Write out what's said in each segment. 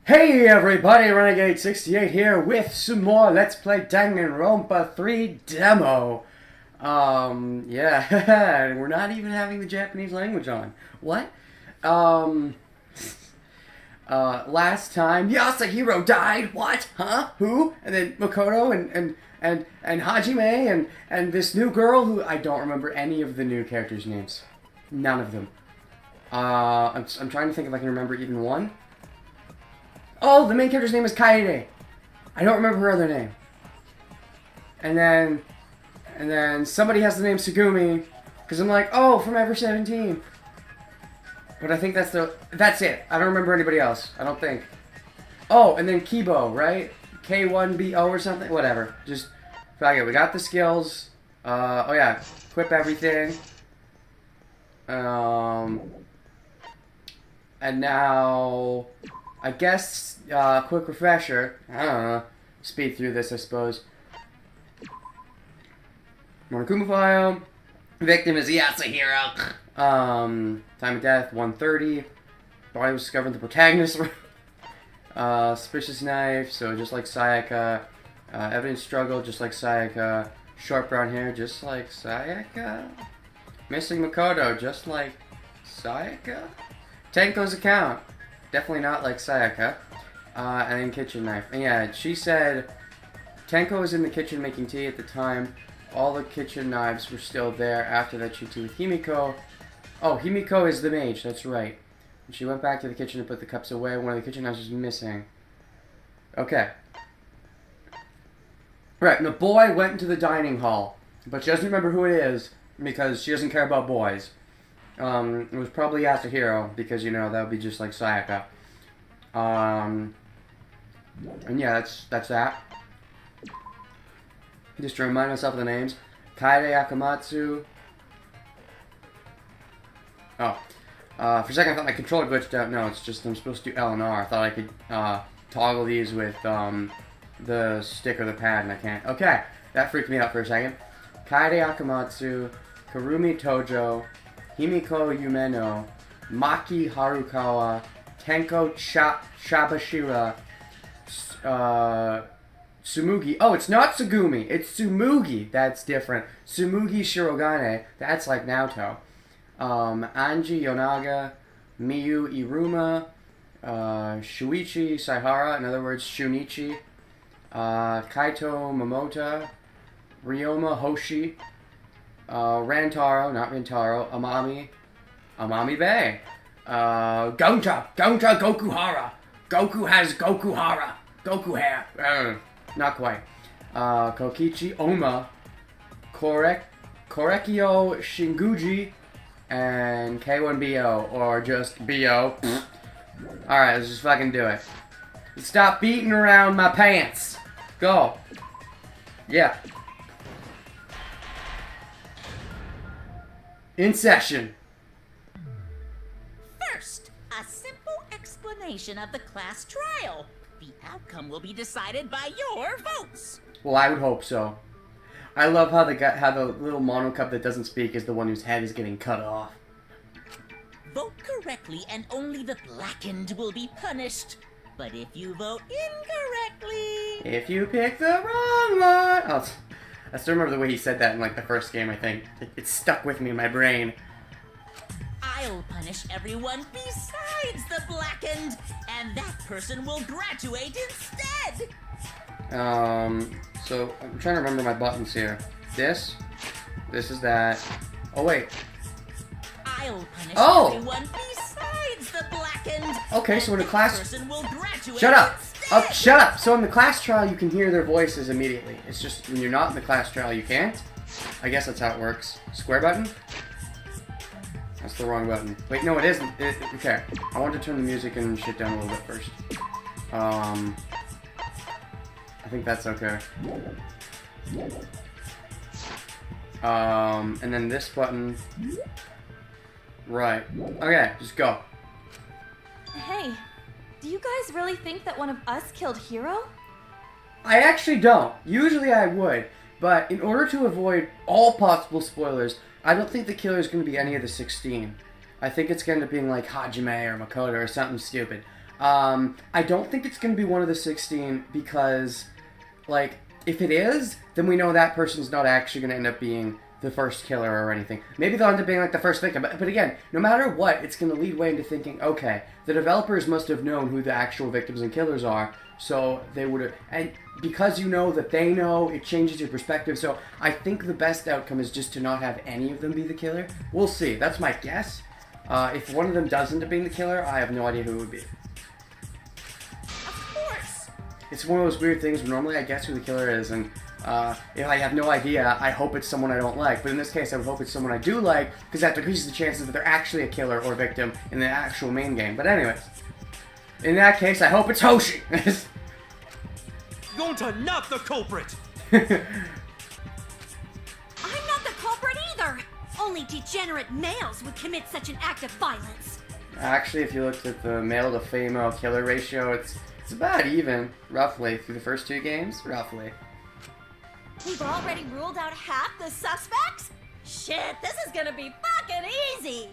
Hey everybody, Renegade68 here with some more Let's Play Danganronpa 3 demo. Yeah, we're not even having the Japanese language on. What? Last time, Yasuhiro died, what? Huh? Who? And then Makoto and Hajime and this new girl who, I don't remember any of the new characters' names. None of them. I'm trying to think if I can remember even one. Oh, the main character's name is Kaede. I don't remember her other name. And then somebody has the name Tsugumi, because I'm like, oh, from Ever 17. But I think that's it. I don't remember anybody else. I don't think. Oh, and then Kibo, right? K1BO or something. Whatever. Just fuck it. We got the skills. Oh yeah, equip everything. And now, I guess, quick refresher. I don't know. Speed through this, I suppose. Monokuma file. Victim is Yasuhiro. Time of death, 1:30. Body was discovered in the protagonist room. Suspicious knife, so just like Sayaka. Evidence struggle, just like Sayaka. Short brown hair, just like Sayaka. Missing Makoto, just like Sayaka. Tenko's account. Definitely not like Sayaka. And then kitchen knife. And yeah, she said Tenko was in the kitchen making tea at the time. All the kitchen knives were still there. After that, she tea with Himiko. Oh, Himiko is the mage. That's right. And she went back to the kitchen to put the cups away. One of the kitchen knives was missing. Okay. Right, and the boy went into the dining hall. But she doesn't remember who it is because she doesn't care about boys. It was probably Yasuhiro, because, you know, that would be just like Sayaka. And yeah, that's that. Just to remind myself of the names. Kaede Akamatsu. Oh. For a second I thought my controller glitched out. No, it's just I'm supposed to do L and R. I thought I could, toggle these with, the stick or the pad, and I can't. Okay, that freaked me out for a second. Kaede Akamatsu. Karumi Tojo. Himiko Yumeno, Maki Harukawa, Tenko Shabashira, Tsumugi. Oh, it's not Tsugumi. It's Tsumugi. That's different. Tsumugi Shirogane. That's like Naoto. Anji Yonaga, Miyu Iruma, Shuichi Saihara, in other words, Shunichi, Kaito Momota, Ryoma Hoshi, Rantaro, not Rantaro, Amami Bay, Gonta Gokuhara. Goku has Gokuhara. Goku hair. Not quite. Kokichi Oma, Korekio Shinguji, and K1BO, or just BO. Alright, let's just fucking do it. Stop beating around my pants. Go. Yeah. In session. First, a simple explanation of the class trial. The outcome will be decided by your votes. Well, I would hope so. I love how the little mono cup that doesn't speak is the one whose head is getting cut off. Vote correctly and only the blackened will be punished. But if you vote incorrectly... If you pick the wrong one... Oh, I still remember the way he said that in, like, the first game, I think. It stuck with me in my brain. I'll punish everyone besides the blackened, and that person will graduate instead! So, I'm trying to remember my buttons here. This is that. Oh, wait. I'll punish everyone besides the blackened. Okay, so in the class... Person will graduate Shut up! instead. Shut up! So in the class trial, you can hear their voices immediately. It's just, when you're not in the class trial, you can't. I guess that's how it works. Square button? That's the wrong button. Wait, no, it isn't. Okay. I want to turn the music and shit down a little bit first. I think that's okay. And then this button. Right. Okay, just go. Hey, do you guys really think that one of us killed Hiro? I actually don't. Usually I would. But in order to avoid all possible spoilers, I don't think the killer is going to be any of the 16. I think it's going to be like Hajime or Makoto or something stupid. I don't think it's going to be one of the 16 because, like, if it is, then we know that person's not actually going to end up being the first killer or anything. Maybe they'll end up being, like, the first victim. But again, no matter what, it's going to lead way into thinking, okay, the developers must have known who the actual victims and killers are, so they would have... And because you know that they know, it changes your perspective. So I think the best outcome is just to not have any of them be the killer. We'll see. That's my guess. If one of them does end up being the killer, I have no idea who it would be. Of course. It's one of those weird things where normally I guess who the killer is, and if I have no idea, I hope it's someone I don't like. But in this case, I would hope it's someone I do like, because that decreases the chances that they're actually a killer or victim in the actual main game. But anyways, in that case, I hope it's Hoshi. Gonta, not the culprit! I'm not the culprit either! Only degenerate males would commit such an act of violence. Actually, if you looked at the male to female killer ratio, it's about even, roughly, through the first 2 games, roughly. We've already ruled out half the suspects? Shit, this is gonna be fucking easy!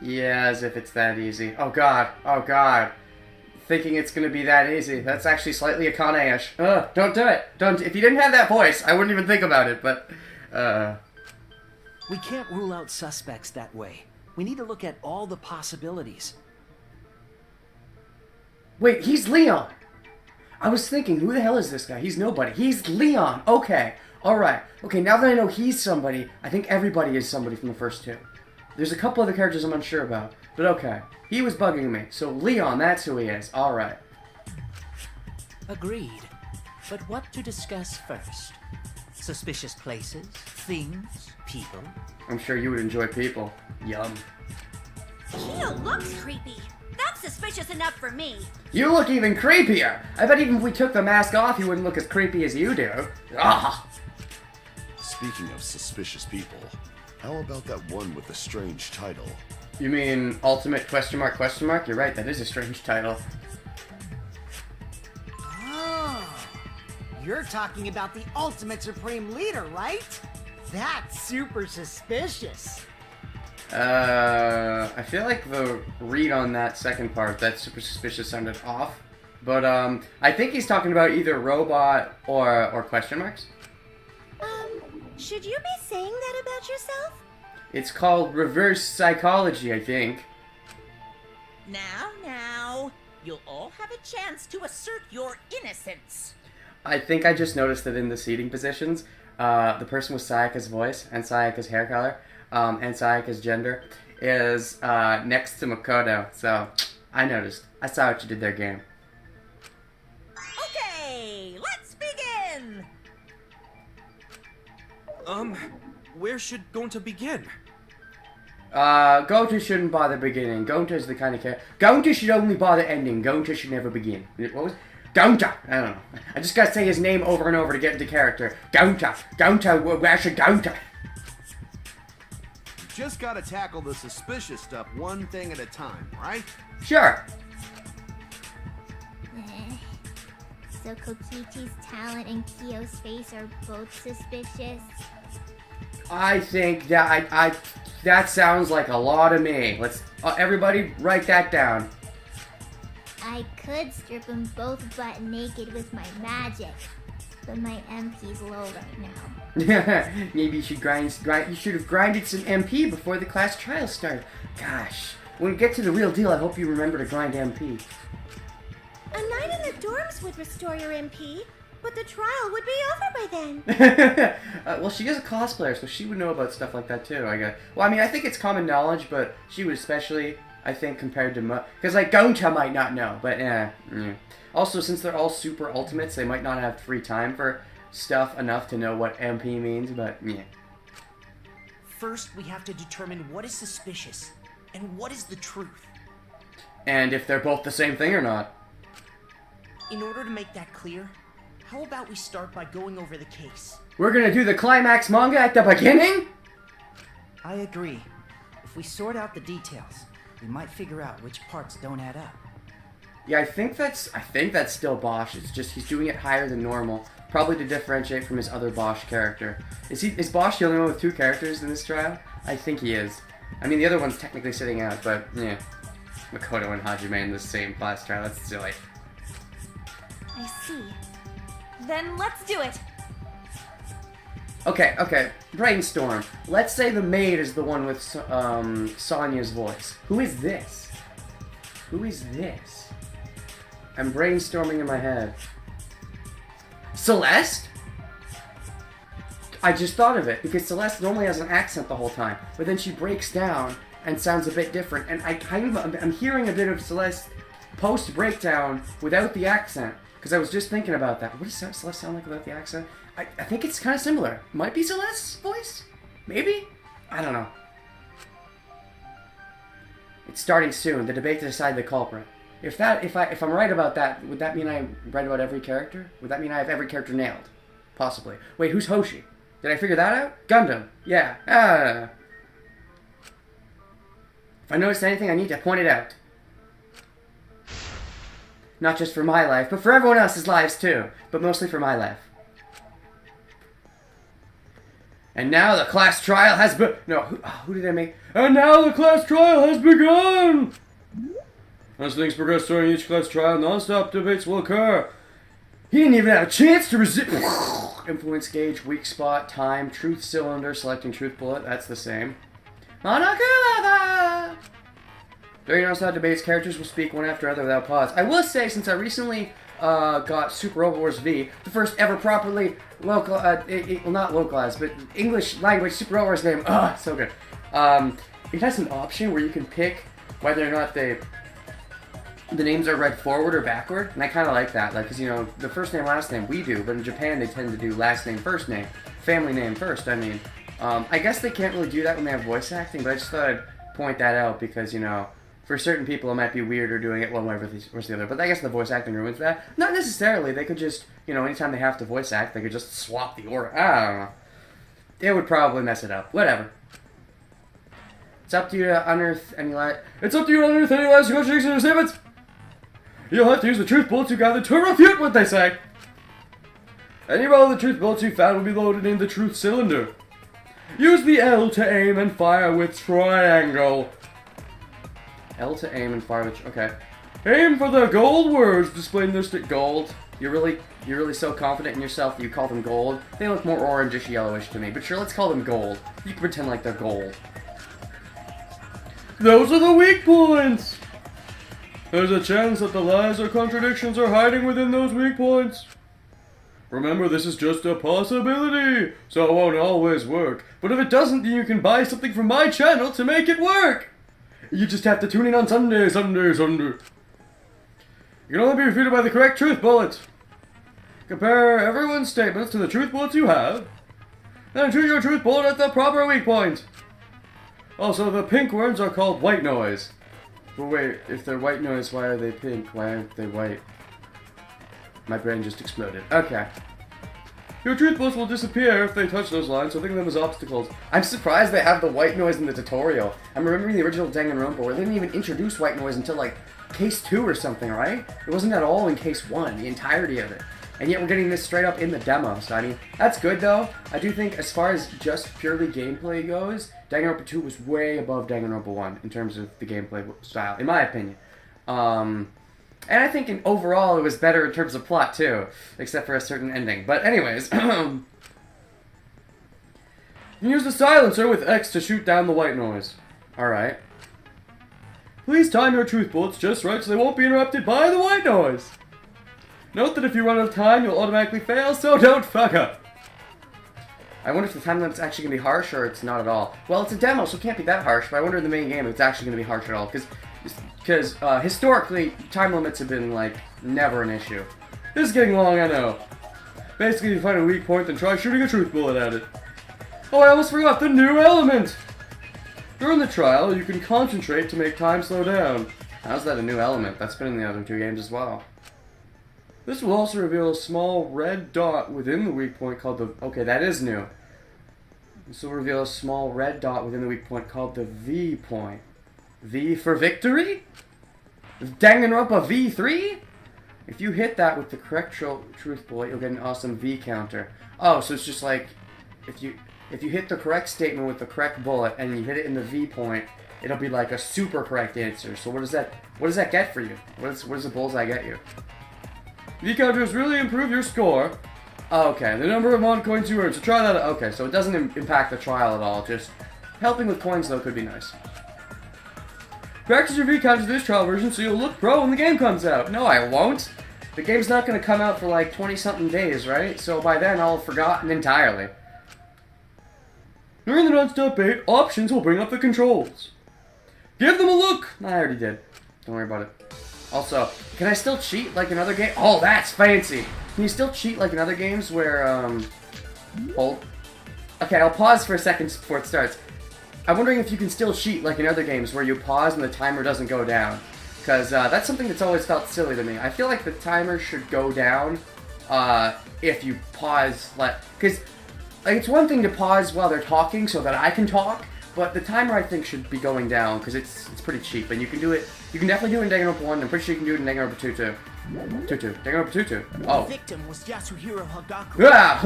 Yeah, as if it's that easy. Oh god, oh god. Thinking it's gonna be that easy. That's actually slightly Akane-ish. Ugh, don't do it. Don't. If you didn't have that voice, I wouldn't even think about it, but, We can't rule out suspects that way. We need to look at all the possibilities. Wait, he's Leon! I was thinking, who the hell is this guy? He's nobody. He's Leon! Okay, alright. Okay, now that I know he's somebody, I think everybody is somebody from the first 2. There's a couple other characters I'm unsure about, but okay. He was bugging me, so Leon, that's who he is. Alright. Agreed. But what to discuss first? Suspicious places, things, people? I'm sure you would enjoy people. Yum. Keo looks creepy. That's suspicious enough for me. You look even creepier! I bet even if we took the mask off, you wouldn't look as creepy as you do. Ah! Speaking of suspicious people, how about that one with the strange title? You mean Ultimate question mark question mark? You're right, that is a strange title. Oh, you're talking about the ultimate supreme leader, right? That's super suspicious. I feel like the read on that second part, that super suspicious, sounded off. But, I think he's talking about either robot or question marks. Should you be saying that about yourself? It's called reverse psychology, I think. Now, you'll all have a chance to assert your innocence. I think I just noticed that in the seating positions, the person with Sayaka's voice and Sayaka's hair color, and Sayaka's gender is next to Makoto. So, I noticed. I saw what you did there, game. Okay, let's begin! Where should Gonta begin? Gonta shouldn't bother beginning. Gonta is the kind of character. Gonta should only bother ending. Gonta should never begin. What was Gonta? I don't know. I just gotta say his name over and over to get into character. Gonta. Gonta, where should Gonta? Just gotta tackle the suspicious stuff one thing at a time, right? Sure. So Kokichi's talent and Kyo's face are both suspicious? I think that that sounds like a law to me. Let's everybody write that down. I could strip them both butt naked with my magic, but my MP's low right now. Maybe you should You should have grinded some MP before the class trial started. Gosh, when we get to the real deal, I hope you remember to grind MP. A night in the dorms would restore your MP, but the trial would be over by then. Well, she is a cosplayer, so she would know about stuff like that too, I guess. Well, I mean, I think it's common knowledge, but she would especially, I think, compared to because like Gonta might not know, but Also, since they're all super ultimates, they might not have free time for stuff enough to know what MP means, but yeah. First, we have to determine what is suspicious and what is the truth. And if they're both the same thing or not. In order to make that clear, how about we start by going over the case? We're gonna do the climax manga at the beginning? I agree. If we sort out the details, we might figure out which parts don't add up. Yeah, I think that's still Bosch. It's just he's doing it higher than normal, probably to differentiate from his other Bosch character. Is Bosch the only one with 2 characters in this trial? I think he is. I mean, the other one's technically sitting out, but yeah. Makoto and Hajime in the same class trial. That's silly. I see. Then let's do it. Okay. Brainstorm. Let's say the maid is the one with Sonya's voice. Who is this? Who is this? I'm brainstorming in my head. Celeste? I just thought of it, because Celeste normally has an accent the whole time, but then she breaks down and sounds a bit different, and I'm hearing a bit of Celeste post-breakdown without the accent, because I was just thinking about that. What does Celeste sound like without the accent? I think it's kind of similar. Might be Celeste's voice? Maybe? I don't know. It's starting soon, the debate to decide the culprit. If I'm right about that, would that mean I'm right about every character? Would that mean I have every character nailed? Possibly. Wait, who's Hoshi? Did I figure that out? Gundam. Yeah. If I notice anything, I need to point it out. Not just for my life, but for everyone else's lives too. But mostly for my life. And now the class trial has who did I make? And now the class trial has begun! As things progress during each class trial, non-stop debates will occur. He didn't even have a chance to resist. Influence gauge, weak spot, time, truth cylinder, selecting truth bullet, that's the same. Monokulava! During non-stop debates, characters will speak one after other without pause. I will say, since I recently got Super Overwars V, the first ever properly not localized, but English language Super Overwars game, so good. It has an option where you can pick whether or not the names are read forward or backward, and I kind of like that, because, you know, the first name, last name, we do, but in Japan they tend to do last name, first name, family name first, I mean. I guess they can't really do that when they have voice acting, but I just thought I'd point that out, because, you know, for certain people it might be weirder doing it one way versus the other, but I guess the voice acting ruins that. Not necessarily, they could just, you know, anytime they have to voice act, they could just swap the order, I don't know. It would probably mess it up, whatever. It's up to you to unearth any last contradictions or statements. You'll have to use the truth bullets you gathered to refute what they say. Any of the truth bullets you found will be loaded in the truth cylinder. Use the L to aim and fire with triangle. L to aim and fire with... okay. Aim for the gold words displayed in their stick. Gold. You're really so confident in yourself that you call them gold. They look more orangish yellowish to me, but sure, let's call them gold. You can pretend like they're gold. Those are the weak points! There's a chance that the lies or contradictions are hiding within those weak points. Remember, this is just a possibility, so it won't always work. But if it doesn't, then you can buy something from my channel to make it work! You just have to tune in on Sunday. You can only be refuted by the correct truth bullet. Compare everyone's statements to the truth bullets you have, then shoot your truth bullet at the proper weak point. Also, the pink words are called white noise. But wait, if they're white noise, why are they pink? Why aren't they white? My brain just exploded. Okay. Your truth bullets will disappear if they touch those lines, so think of them as obstacles. I'm surprised they have the white noise in the tutorial. I'm remembering the original Danganronpa where they didn't even introduce white noise until like case 2 or something, right? It wasn't at all in case 1, the entirety of it. And yet we're getting this straight up in the demo, so I mean, that's good though. I do think as far as just purely gameplay goes, Danganronpa 2 was way above Danganronpa 1 in terms of the gameplay style, in my opinion. And I think overall it was better in terms of plot too, except for a certain ending. But anyways, you can use the silencer with X to shoot down the white noise. Alright. Please time your truth bullets just right so they won't be interrupted by the white noise. Note that if you run out of time, you'll automatically fail, so don't fuck up. I wonder if the time limit's actually going to be harsh or it's not at all. Well, it's a demo, so it can't be that harsh, but I wonder in the main game if it's actually going to be harsh at all, because historically, time limits have been, like, never an issue. This is getting long, I know. Basically, you find a weak point, then try shooting a truth bullet at it. Oh, I almost forgot the new element! During the trial, you can concentrate to make time slow down. How's that a new element? That's been in the other 2 games as well. This will also reveal a small red dot within the weak point called the... okay, that is new. This will reveal a small red dot within the weak point called the V point. V for victory? Danganronpa V3? If you hit that with the correct truth bullet, you'll get an awesome V counter. Oh, so it's just like... If you hit the correct statement with the correct bullet and you hit it in the V point, it'll be like a super correct answer. So what does that get for you? What does the bullseye get you? V-counters really improve your score. Okay, the number of mon coins you earn. So try that. Okay, so it doesn't impact the trial at all. Just helping with coins though could be nice. Practice your V-counters this trial version so you'll look pro when the game comes out. No, I won't. The game's not going to come out for like 20-something days, right? So by then I'll have forgotten entirely. During the non-stop bait, options will bring up the controls. Give them a look! I already did. Don't worry about it. Also, can I still cheat like in other games? Oh, that's fancy! Can you still cheat like in other games where, hold. Okay, I'll pause for a second before it starts. I'm wondering if you can still cheat like in other games where you pause and the timer doesn't go down. Because that's something that's always felt silly to me. I feel like the timer should go down if you pause, because like, it's one thing to pause while they're talking so that I can talk, but the timer I think should be going down because it's pretty cheap, and you can do it. You can definitely do it in Danganronpa 1. I'm pretty sure you can do it in Danganronpa 2 too. Danganronpa 2 too. Oh. The victim was Yasuhiro Hagaku. Yeah,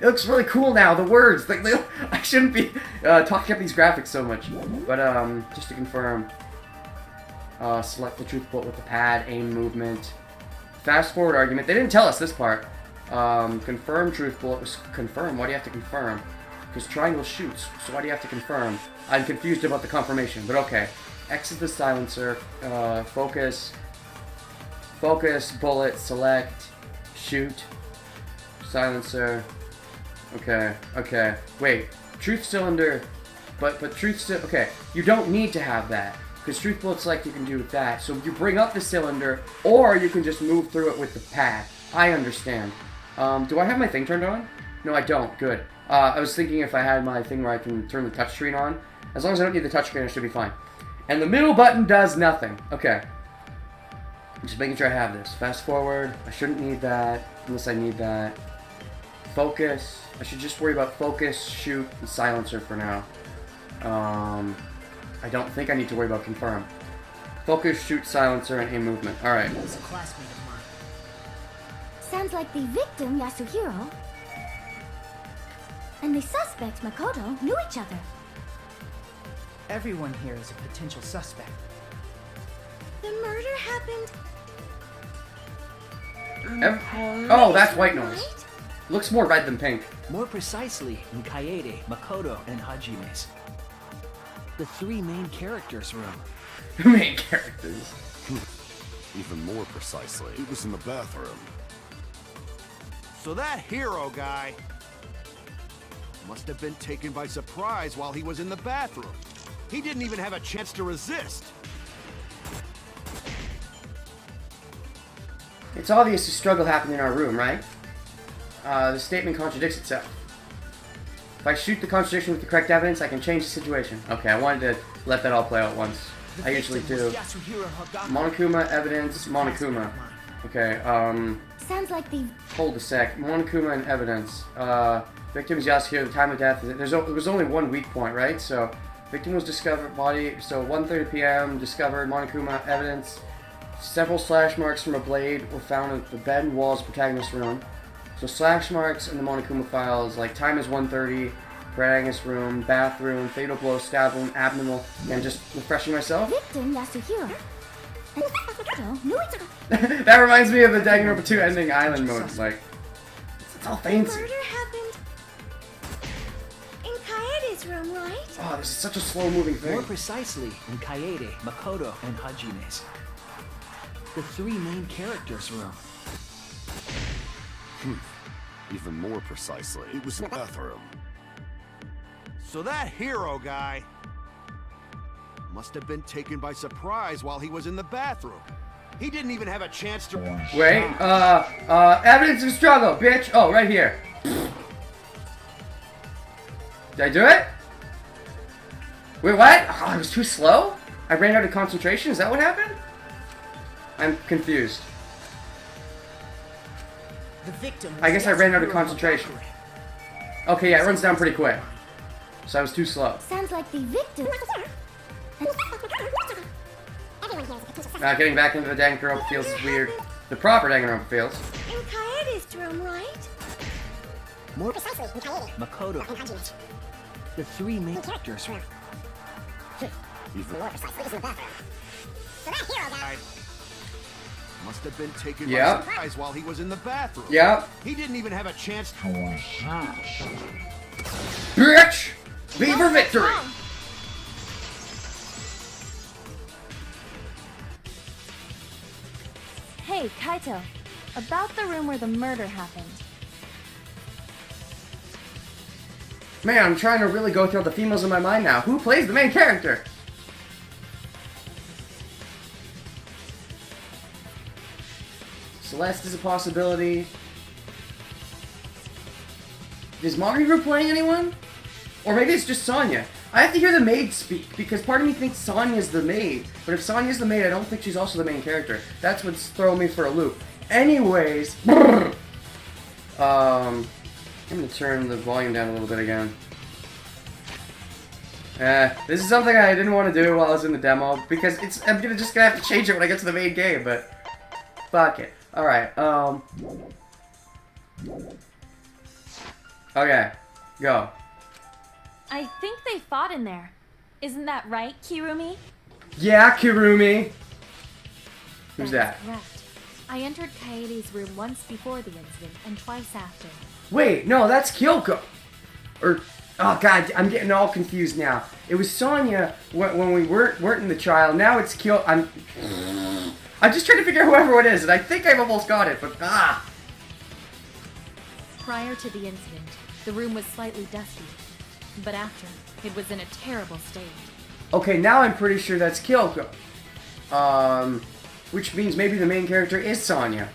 it looks really cool now. The words, like, I shouldn't be talking up these graphics so much, but just to confirm. Select the truth bullet with the pad, aim movement, fast forward argument. They didn't tell us this part. Confirm truth bullet was confirm. Why do you have to confirm? Because triangle shoots, so why do you have to confirm? I'm confused about the confirmation, but okay. X is the silencer. Focus, bullet, select, shoot, silencer. Okay. Wait, truth cylinder, but truth still. Okay, you don't need to have that. Because truth bullet's like you can do with that. So you bring up the cylinder, or you can just move through it with the pad. I understand. Do I have my thing turned on? No, I don't. Good. I was thinking if I had my thing where I can turn the touchscreen on. As long as I don't need the touchscreen, I should be fine. And the middle button does nothing. Okay. I'm just making sure I have this. Fast forward. I shouldn't need that, unless I need that. Focus. I should just worry about focus, shoot, and silencer for now. I don't think I need to worry about confirm. Focus, shoot, silencer, and aim movement. Alright. He's a classmate of mine. Sounds like the victim, Yasuhiro, and the suspect, Makoto, knew each other. Everyone here is a potential suspect. The murder happened. Oh, that's white noise. Looks more red than pink. More precisely, in Kaede, Makoto, and Hajime's. The three main characters' room. Main characters. Even more precisely, it was in the bathroom. So that hero guy must have been taken by surprise while he was in the bathroom. He didn't even have a chance to resist. It's obvious a struggle happened in our room, right? The statement contradicts itself. If I shoot the contradiction with the correct evidence, I can change the situation. Okay, I wanted to let that all play out once. I usually do. Monokuma, evidence, Monokuma. Okay, Sounds like the... Hold a sec. Monokuma and evidence. Victim is Yasuhiro, the time of death. There was only one weak point, right? So, victim was discovered, body, so 1:30 p.m., discovered, Monokuma, evidence. Several slash marks from a blade were found at the bed and walls of the protagonist's room. So slash marks in the Monokuma files, like time is 1:30, protagonist room, bathroom, fatal blow, stab wound, abnormal, and just refreshing myself. Victim, Yasuhiro, and Makoto knew each other. That reminds me of the Danganronpa 2 ending island mode, like, it's all fancy. Murder happened in Kaede's room, right? Oh, this is such a slow-moving thing. More precisely, in Kaede, Makoto, and Hajime's. The three main characters' room. Even more precisely, it was in the bathroom. So that hero guy must have been taken by surprise while he was in the bathroom. He didn't even have a chance to... Wait, evidence of struggle, bitch! Oh, right here. Did I do it? Wait, what? Oh, I was too slow? I ran out of concentration? Is that what happened? I'm confused. The victim I guess I ran out of concentration. Okay, yeah, it runs down pretty quick. So I was too slow. Sounds like the victim. Getting back into the Danganronpa feels is weird. The proper Danganronpa feels. In Kaede's room, right? More precisely, in Kaede, Makoto, and Hajime's. The three main characters. More precisely, is in the bathroom. So that hero guy must have been taken by Yep. surprise while he was in the bathroom. Yep. He didn't even have a chance to Bitch! V for victory! Hey, Kaito. About the room where the murder happened. Man, I'm trying to really go through all the females in my mind now. Who plays the main character? Celeste is a possibility. Is Mahiru playing anyone? Or maybe it's just Sonya. I have to hear the maid speak, because part of me thinks Sonya's the maid. But if Sonya's the maid, I don't think she's also the main character. That's what's throwing me for a loop. Anyways, I'm gonna turn the volume down a little bit again. This is something I didn't want to do while I was in the demo, because I'm just gonna have to change it when I get to the main game, but fuck it. Alright, okay, go. I think they fought in there. Isn't that right, Kirumi? Yeah, Kirumi! Who's that? That's correct. I entered Kaede's room once before the incident and twice after. Wait, no, that's Kyoko! Or, oh god, I'm getting all confused now. It was Sonya when we weren't in the trial, now it's Kyoko. I'm just trying to figure out whoever it is, and I think I've almost got it, but Prior to the incident, the room was slightly dusty. But after, it was in a terrible state. Okay, now I'm pretty sure that's Kyoko. Which means maybe the main character is Sonya.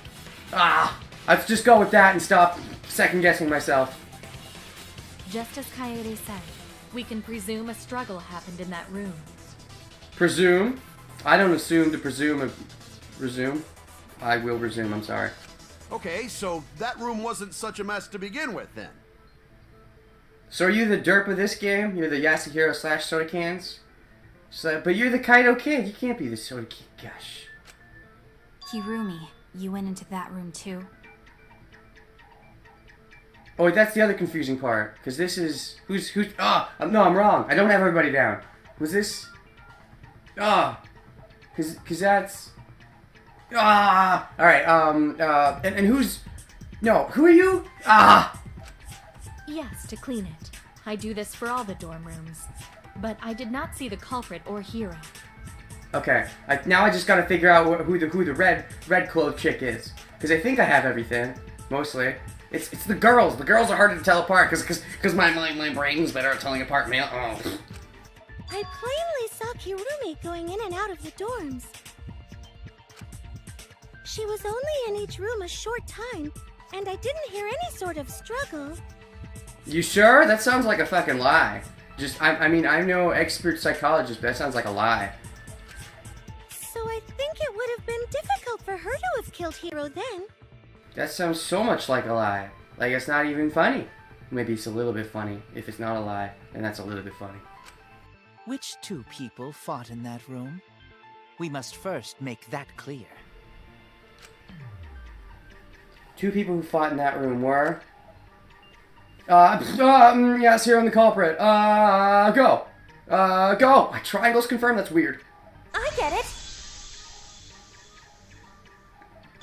Let's just go with that and stop second-guessing myself. Just as Kaede said, we can presume a struggle happened in that room. Presume? I don't assume to presume. Resume? I will resume, I'm sorry. Okay, so that room wasn't such a mess to begin with, then. So are you the derp of this game? You're the Yasuhiro / Soda Cans? So, but you're the Kaido kid. You can't be the Soda Kid. Gosh. Kirumi, you went into that room too? Oh, wait, that's the other confusing part. Because this is... Who's... no, I'm wrong. I don't have everybody down. Was this... Because that's... Alright, and who's... No, who are you? Yes, to clean it. I do this for all the dorm rooms. But I did not see the culprit or hero. Okay, now I just gotta figure out who the red clothed chick is. Because I think I have everything, mostly. It's the girls. The girls are harder to tell apart because my brain's better at telling apart male. Oh. I plainly saw Kirumi going in and out of the dorms. She was only in each room a short time, and I didn't hear any sort of struggle. You sure? That sounds like a fucking lie. I mean, I'm no expert psychologist, but that sounds like a lie. So I think it would have been difficult for her to have killed Hiro then. That sounds so much like a lie. Like it's not even funny. Maybe it's a little bit funny. If it's not a lie, then that's a little bit funny. Which two people fought in that room? We must first make that clear. Two people who fought in that room were... yes, here on the culprit. Go. Go. Triangles confirmed, that's weird. I get it!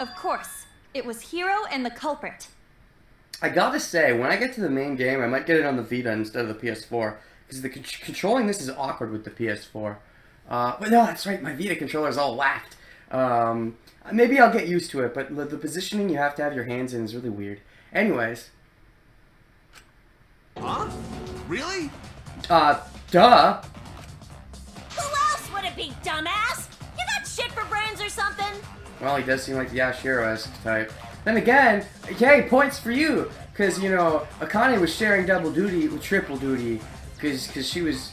Of course. It was Hiro and the culprit. I gotta say, when I get to the main game, I might get it on the Vita instead of the PS4. Because the controlling this is awkward with the PS4. But no, that's right, my Vita controller is all whacked. Maybe I'll get used to it, but the positioning you have to have your hands in is really weird. Anyways. Huh? Really? Duh. Who else would it be, dumbass? You got shit for brains or something? Well, he does seem like the Yashiro-esque type. Then again, okay, points for you! Because, you know, Akane was sharing double duty with triple duty. Because she was,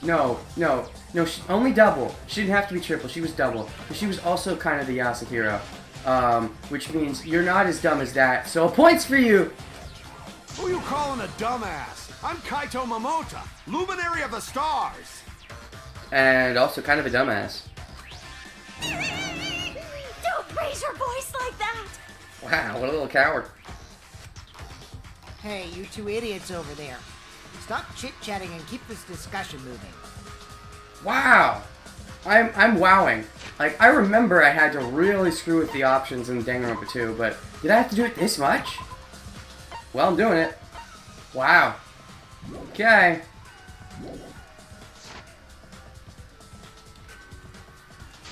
only double. She didn't have to be triple, she was double. But she was also kind of the Yasuhiro. Which means you're not as dumb as that. So points for you! Who you calling a dumbass? I'm Kaito Momota, luminary of the stars. And also kind of a dumbass. Don't raise your voice like that! Wow, what a little coward. Hey, you two idiots over there. Stop chit-chatting and keep this discussion moving. Wow. I'm wowing. Like, I remember I had to really screw with the options in Danganronpa 2, but did I have to do it this much? Well, I'm doing it. Wow. Okay.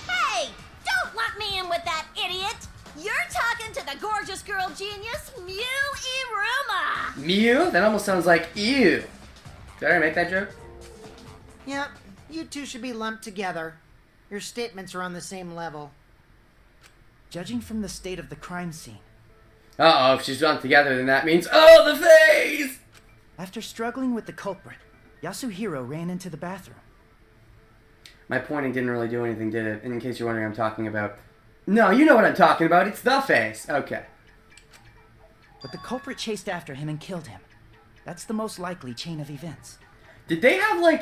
Hey! Don't let me in with that idiot! You're talking to the gorgeous girl genius, Mew Iruma! Mew? That almost sounds like ew. Did I make that joke? Yep, you two should be lumped together. Your statements are on the same level. Judging from the state of the crime scene, Uh-oh, if she's done together, then that means, oh, the face! after struggling with the culprit, Yasuhiro ran into the bathroom. My pointing didn't really do anything, did it? In case you're wondering, I'm talking about... No, you know what I'm talking about. It's the face. Okay. But the culprit chased after him and killed him. That's the most likely chain of events. Did they have, like,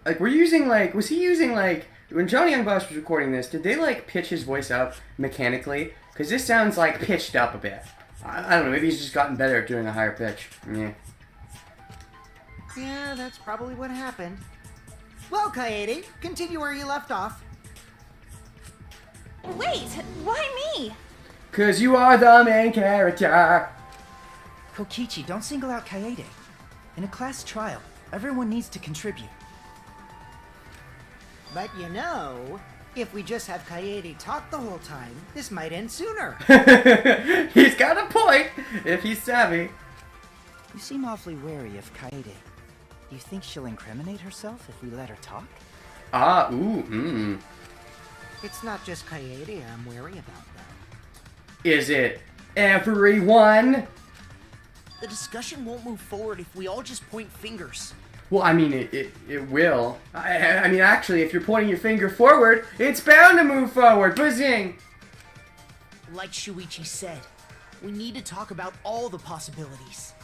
like, were you using, like... Was he using, like... When Johnny Youngboss was recording this, did they, like, pitch his voice up mechanically? Because this sounds, like, pitched up a bit. I don't know. Maybe he's just gotten better at doing a higher pitch. Yeah. Yeah, that's probably what happened. Well, Kaede, continue where you left off. Wait, why me? Because you are the main character. Kokichi, don't single out Kaede. In a class trial, everyone needs to contribute. But you know, if we just have Kaede talk the whole time, this might end sooner. He's got a point, if he's savvy. You seem awfully wary of Kaede. Do you think she'll incriminate herself if we let her talk? Ah, ooh, It's not just Kaede I'm wary about, though. Is it everyone? The discussion won't move forward if we all just point fingers. Well, I mean, it will. I mean, actually, if you're pointing your finger forward, it's bound to move forward. Buzzing! Like Shuichi said, we need to talk about all the possibilities.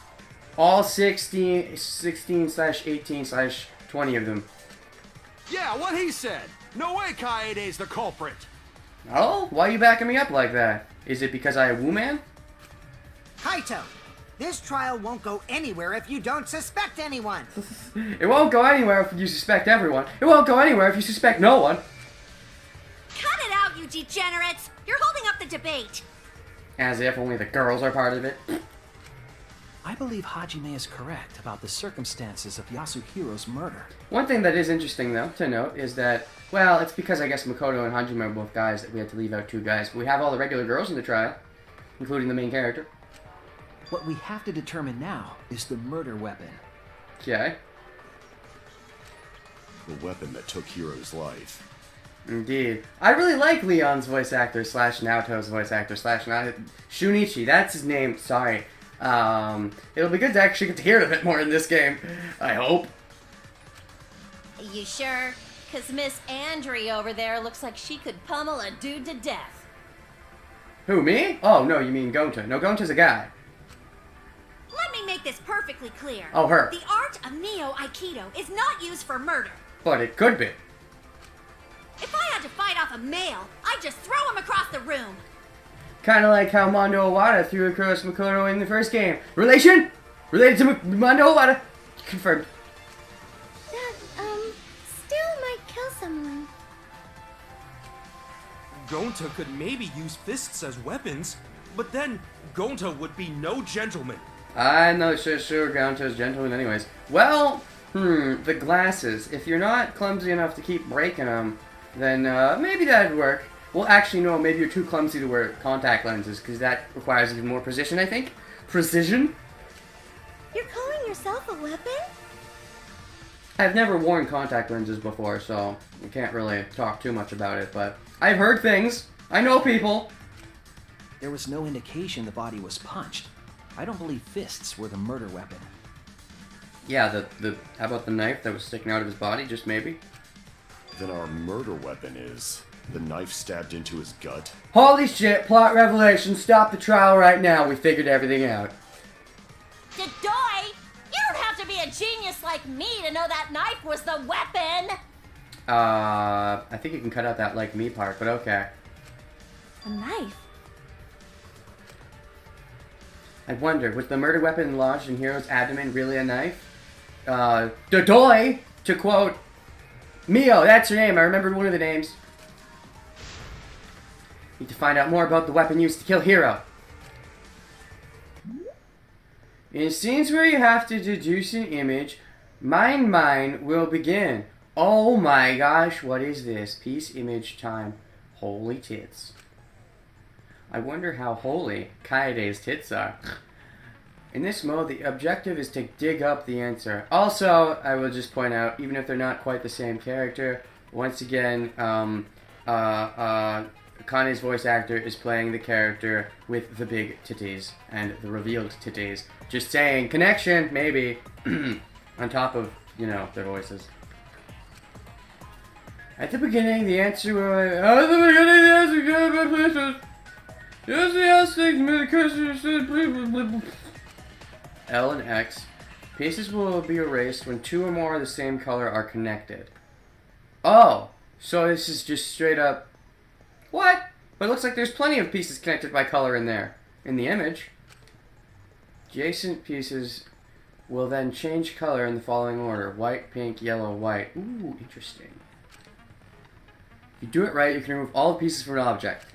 All 16/18/20 of them. Yeah, what he said. No way Kaede's the culprit. Oh? Why are you backing me up like that? Is it because I a woo man? Kaito, this trial won't go anywhere if you don't suspect anyone. It won't go anywhere if you suspect everyone. It won't go anywhere if you suspect no one. Cut it out, you degenerates! You're holding up the debate! As if only the girls are part of it. I believe Hajime is correct about the circumstances of Yasuhiro's murder. One thing that is interesting, though, to note is that, well, it's because I guess Makoto and Hajime are both guys that we had to leave out two guys. But we have all the regular girls in the trial, including the main character. What we have to determine now is the murder weapon. Okay. The weapon that took Hiro's life. Indeed. I really like Leon's voice actor slash Naoto's voice actor slash Shunichi. That's his name. Sorry. It'll be good to actually get to hear it a bit more in this game. I hope. You sure? Because Miss Andry over there looks like she could pummel a dude to death. Who, me? Oh, no, you mean Gonta. No, Gonta's a guy. Let me make this perfectly clear. Oh, her. The art of Neo-Aikido is not used for murder. But it could be. If I had to fight off a male, I'd just throw him across the room. Kind of like how Mondo Owada threw across Makoto in the first game. Relation? Related to Mondo Owada? Confirmed. That, still might kill someone. Gonta could maybe use fists as weapons, but then Gonta would be no gentleman. I'm not so sure Gonta's gentleman anyways. Well, the glasses. If you're not clumsy enough to keep breaking them, then maybe that'd work. Well, actually, no, maybe you're too clumsy to wear contact lenses, because that requires even more precision, I think. Precision? You're calling yourself a weapon? I've never worn contact lenses before, so I can't really talk too much about it, but I've heard things. I know people. There was no indication the body was punched. I don't believe fists were the murder weapon. Yeah, how about the knife that was sticking out of his body, just maybe? Then our murder weapon is the knife stabbed into his gut. Holy shit, plot revelation, stop the trial right now, we figured everything out. Dedoy! You don't have to be a genius like me to know that knife was the weapon! I think you can cut out that like me part, but okay. A knife? I wonder, was the murder weapon lodged in Hiro's abdomen really a knife? Dedoy, to quote Mio, that's her name. I remembered one of the names. Need to find out more about the weapon used to kill Hiro. In scenes where you have to deduce an image, mine will begin. Oh my gosh, what is this? Piece image time. Holy tits. I wonder how holy Kaede's tits are. In this mode, the objective is to dig up the answer. Also, I will just point out, even if they're not quite the same character, once again, Kane's voice actor is playing the character with the big titties and the revealed titties. Just saying, connection, maybe, on top of, you know, their voices. At the beginning, the answer was... At the beginning, the answer was... my places. Just the L and X. Pieces will be erased when two or more of the same color are connected. Oh! So this is just straight up... What? But it looks like there's plenty of pieces connected by color in there. In the image. Adjacent pieces will then change color in the following order. White, pink, yellow, white. Ooh, interesting. If you do it right, you can remove all the pieces from an object.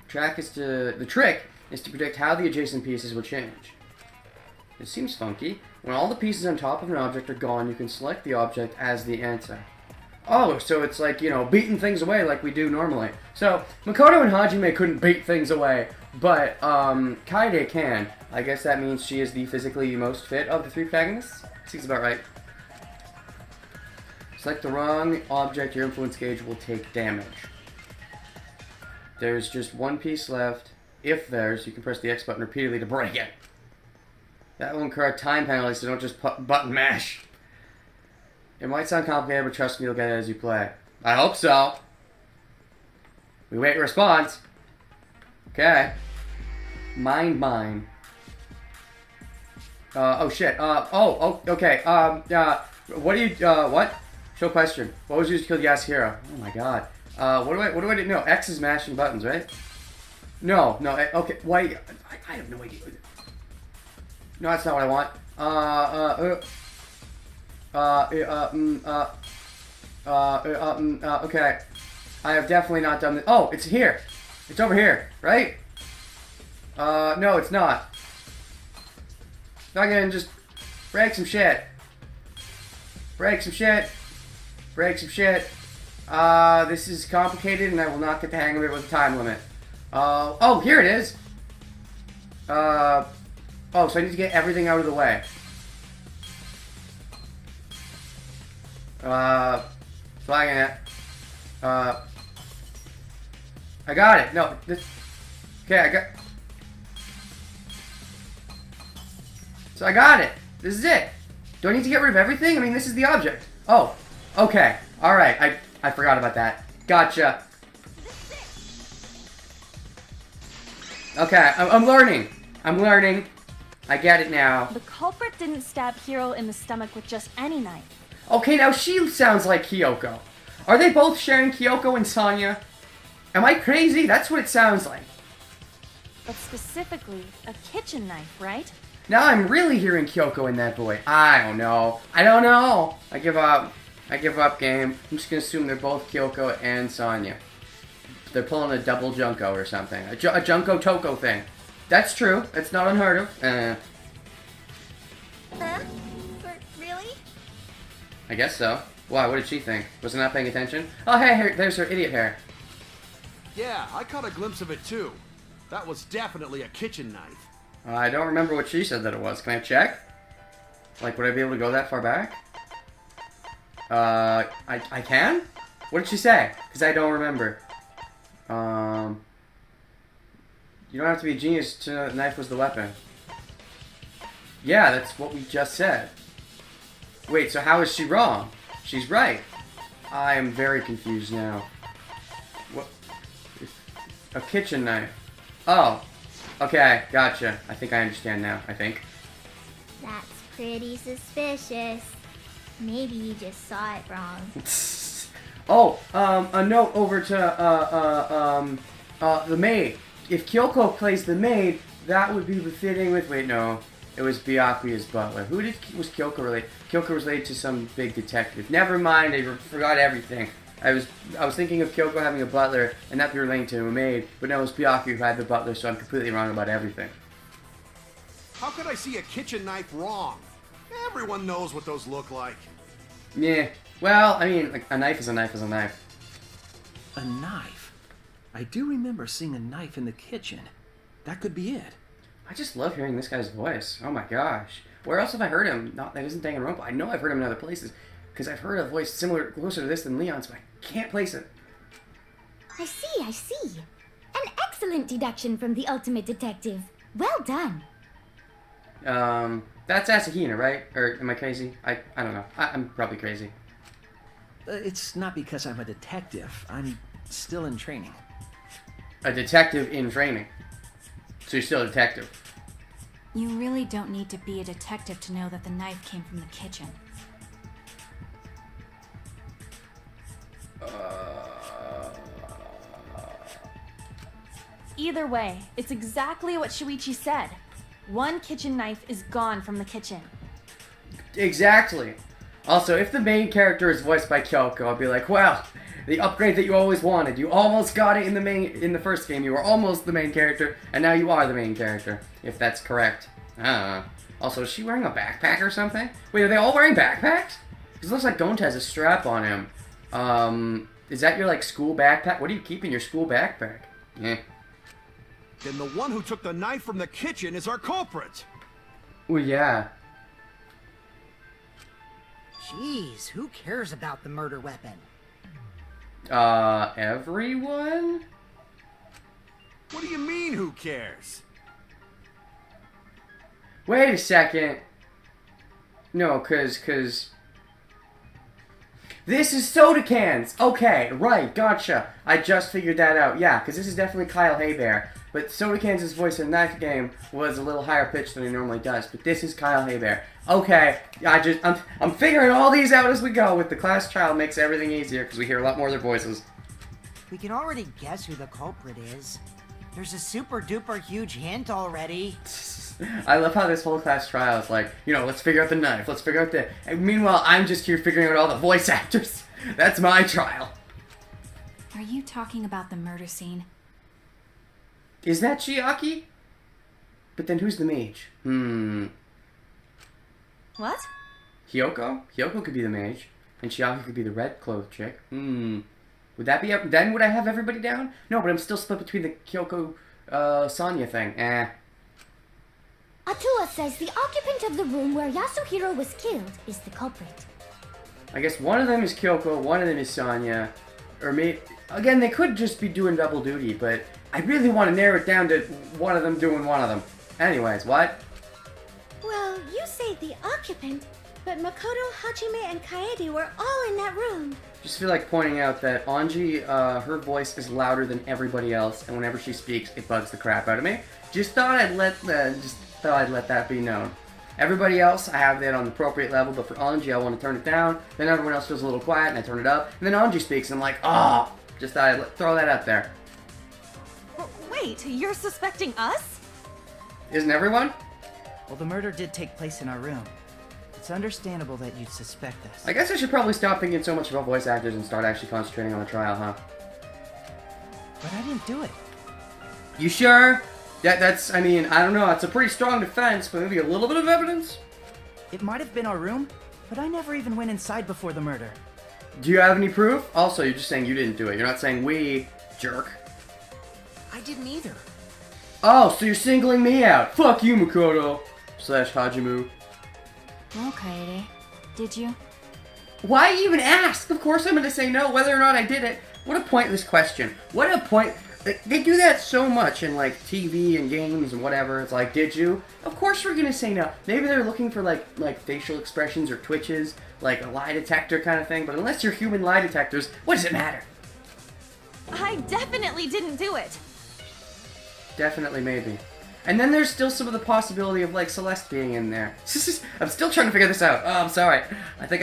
The trick is to predict how the adjacent pieces will change. It seems funky. When all the pieces on top of an object are gone, you can select the object as the answer. Oh, so it's like, you know, beating things away like we do normally. So, Makoto and Hajime couldn't beat things away, but Kaede can. I guess that means she is the physically most fit of the three protagonists? Seems about right. Select the wrong object, your influence gauge will take damage. There's just one piece left. If there's, you can press the X button repeatedly to break it. That will incur a time penalty, so don't just button mash. It might sound complicated, but trust me, you'll get it as you play. I hope so. We wait response. Okay. Mine. Oh shit. Okay. What do you, what? Show question. What was used to kill Yasuhiro? Oh my god. What do I do? No, X is mashing buttons, right? No, okay, why? I have no idea. No, that's not what I want. Okay. I have definitely not done this. Oh, it's here. It's over here, right? No, it's not. Fucking just break some shit. This is complicated and I will not get the hang of it with a time limit. Oh, here it is. Oh, so I need to get everything out of the way. Flagging it. I got it. No, this. Okay, So I got it. This is it. Do I need to get rid of everything? I mean, this is the object. Oh, okay. All right. I forgot about that. Gotcha. Okay, I'm learning. I get it now. The culprit didn't stab Hiro in the stomach with just any knife. Okay, now she sounds like Kyoko. Are they both sharing Kyoko and Sonya? Am I crazy? That's what it sounds like. But specifically, a kitchen knife, right? Now I'm really hearing Kyoko in that boy. I don't know. I give up. Game. I'm just gonna assume they're both Kyoko and Sonya. They're pulling a double Junko or something. A Junko Toko thing. That's true. That's not unheard of. Really? I guess so. Why? What did she think? Was I not paying attention? Oh, hey, there's her idiot hair. Yeah, I caught a glimpse of it too. That was definitely a kitchen knife. I don't remember what she said that it was. Can I check? Like, would I be able to go that far back? I can? What did she say? Because I don't remember. You don't have to be a genius to know the knife was the weapon. Yeah, that's what we just said. Wait, so how is she wrong? She's right. I am very confused now. What? A kitchen knife. Oh. Okay, gotcha. I think I understand now, I think. That's pretty suspicious. Maybe you just saw it wrong. Oh, a note over to, the maid. If Kyoko plays the maid, that would be befitting with... Wait, no. it was Byakuya's butler. Was Kyoko related? Kyoko was related to some big detective. Never mind, I forgot everything. I was thinking of Kyoko having a butler and that be relating to a maid, but no, it was Byakuya who had the butler, so I'm completely wrong about everything. How could I see a kitchen knife wrong? Everyone knows what those look like. Yeah, well, I mean, like, a knife is a knife is a knife. A knife? I do remember seeing a knife in the kitchen. That could be it. I just love hearing this guy's voice. Oh my gosh. Where else have I heard him? Not that isn't Danganronpa. I know I've heard him in other places, because I've heard a voice similar, closer to this than Leon's, but I can't place it. I see. An excellent deduction from the ultimate detective. Well done. That's Asahina, right? Or am I crazy? I don't know. I'm probably crazy. It's not because I'm a detective. I'm still in training. A detective in training. So you're still a detective. You really don't need to be a detective to know that the knife came from the kitchen. Either way, it's exactly what Shuichi said. One kitchen knife is gone from the kitchen. Exactly. Also, if the main character is voiced by Kyoko, I'll be like, well, the upgrade that you always wanted. You almost got it in the first game. You were almost the main character, and now you are the main character. If that's correct. Also, is she wearing a backpack or something? Wait, are they all wearing backpacks? Because it looks like Gonta has a strap on him. Is that your, like, school backpack? What do you keep in your school backpack? Yeah. Then the one who took the knife from the kitchen is our culprit. Well, yeah. Jeez, who cares about the murder weapon? Everyone? What do you mean, who cares? Wait a second. No, cause... This is soda cans! Okay, right, gotcha. I just figured that out. Yeah, because this is definitely Kyle Haybear. But soda cans' voice in that game was a little higher pitched than he normally does. But this is Kyle Haybear. Okay, I'm figuring all these out as we go. With the class trial makes everything easier because we hear a lot more of their voices. We can already guess who the culprit is. There's a super duper huge hint already. I love how this whole class trial is like, you know, let's figure out the knife, let's figure out the... And meanwhile, I'm just here figuring out all the voice actors. That's my trial. Are you talking about the murder scene? Is that Chiaki? But then who's the mage? What? Hyoko? Hyoko could be the mage. And Chiaki could be the red clothed chick. Would that be... Then would I have everybody down? No, but I'm still split between the Kyoko, Sonya thing. Atua says the occupant of the room where Yasuhiro was killed is the culprit. I guess one of them is Kyoko, one of them is Sonya. Or maybe... Again, they could just be doing double duty, but I really want to narrow it down to one of them doing one of them. Anyways, what? Well, you say the occupant, but Makoto, Hajime, and Kaede were all in that room. Just feel like pointing out that Anji, her voice is louder than everybody else, and whenever she speaks, it bugs the crap out of me. Just thought I'd let that be known. Everybody else, I have that on the appropriate level, but for Anji, I want to turn it down. Then everyone else feels a little quiet, and I turn it up. And then Anji speaks, and I'm like, oh! Just thought I'd throw that out there. Wait, you're suspecting us? Isn't everyone? Well, the murder did take place in our room. It's understandable that you'd suspect us. I guess I should probably stop thinking so much about voice actors and start actually concentrating on the trial, huh? But I didn't do it. You sure? That's, I mean, I don't know. It's a pretty strong defense, but maybe a little bit of evidence? It might have been our room, but I never even went inside before the murder. Do you have any proof? Also, you're just saying you didn't do it. You're not saying we, jerk. I didn't either. Oh, so you're singling me out. Fuck you, Makoto. / Hajimu. Well, Kaede, did you? Why even ask? Of course I'm going to say no, whether or not I did it. What a pointless question. What a point... They do that so much in, like, TV and games and whatever. It's like, did you? Of course we're going to say no. Maybe they're looking for, like facial expressions or twitches, like a lie detector kind of thing. But unless you're human lie detectors, what does it matter? I definitely didn't do it. Definitely, maybe. And then there's still some of the possibility of, like, Celeste being in there. I'm still trying to figure this out. Oh, I'm sorry. I think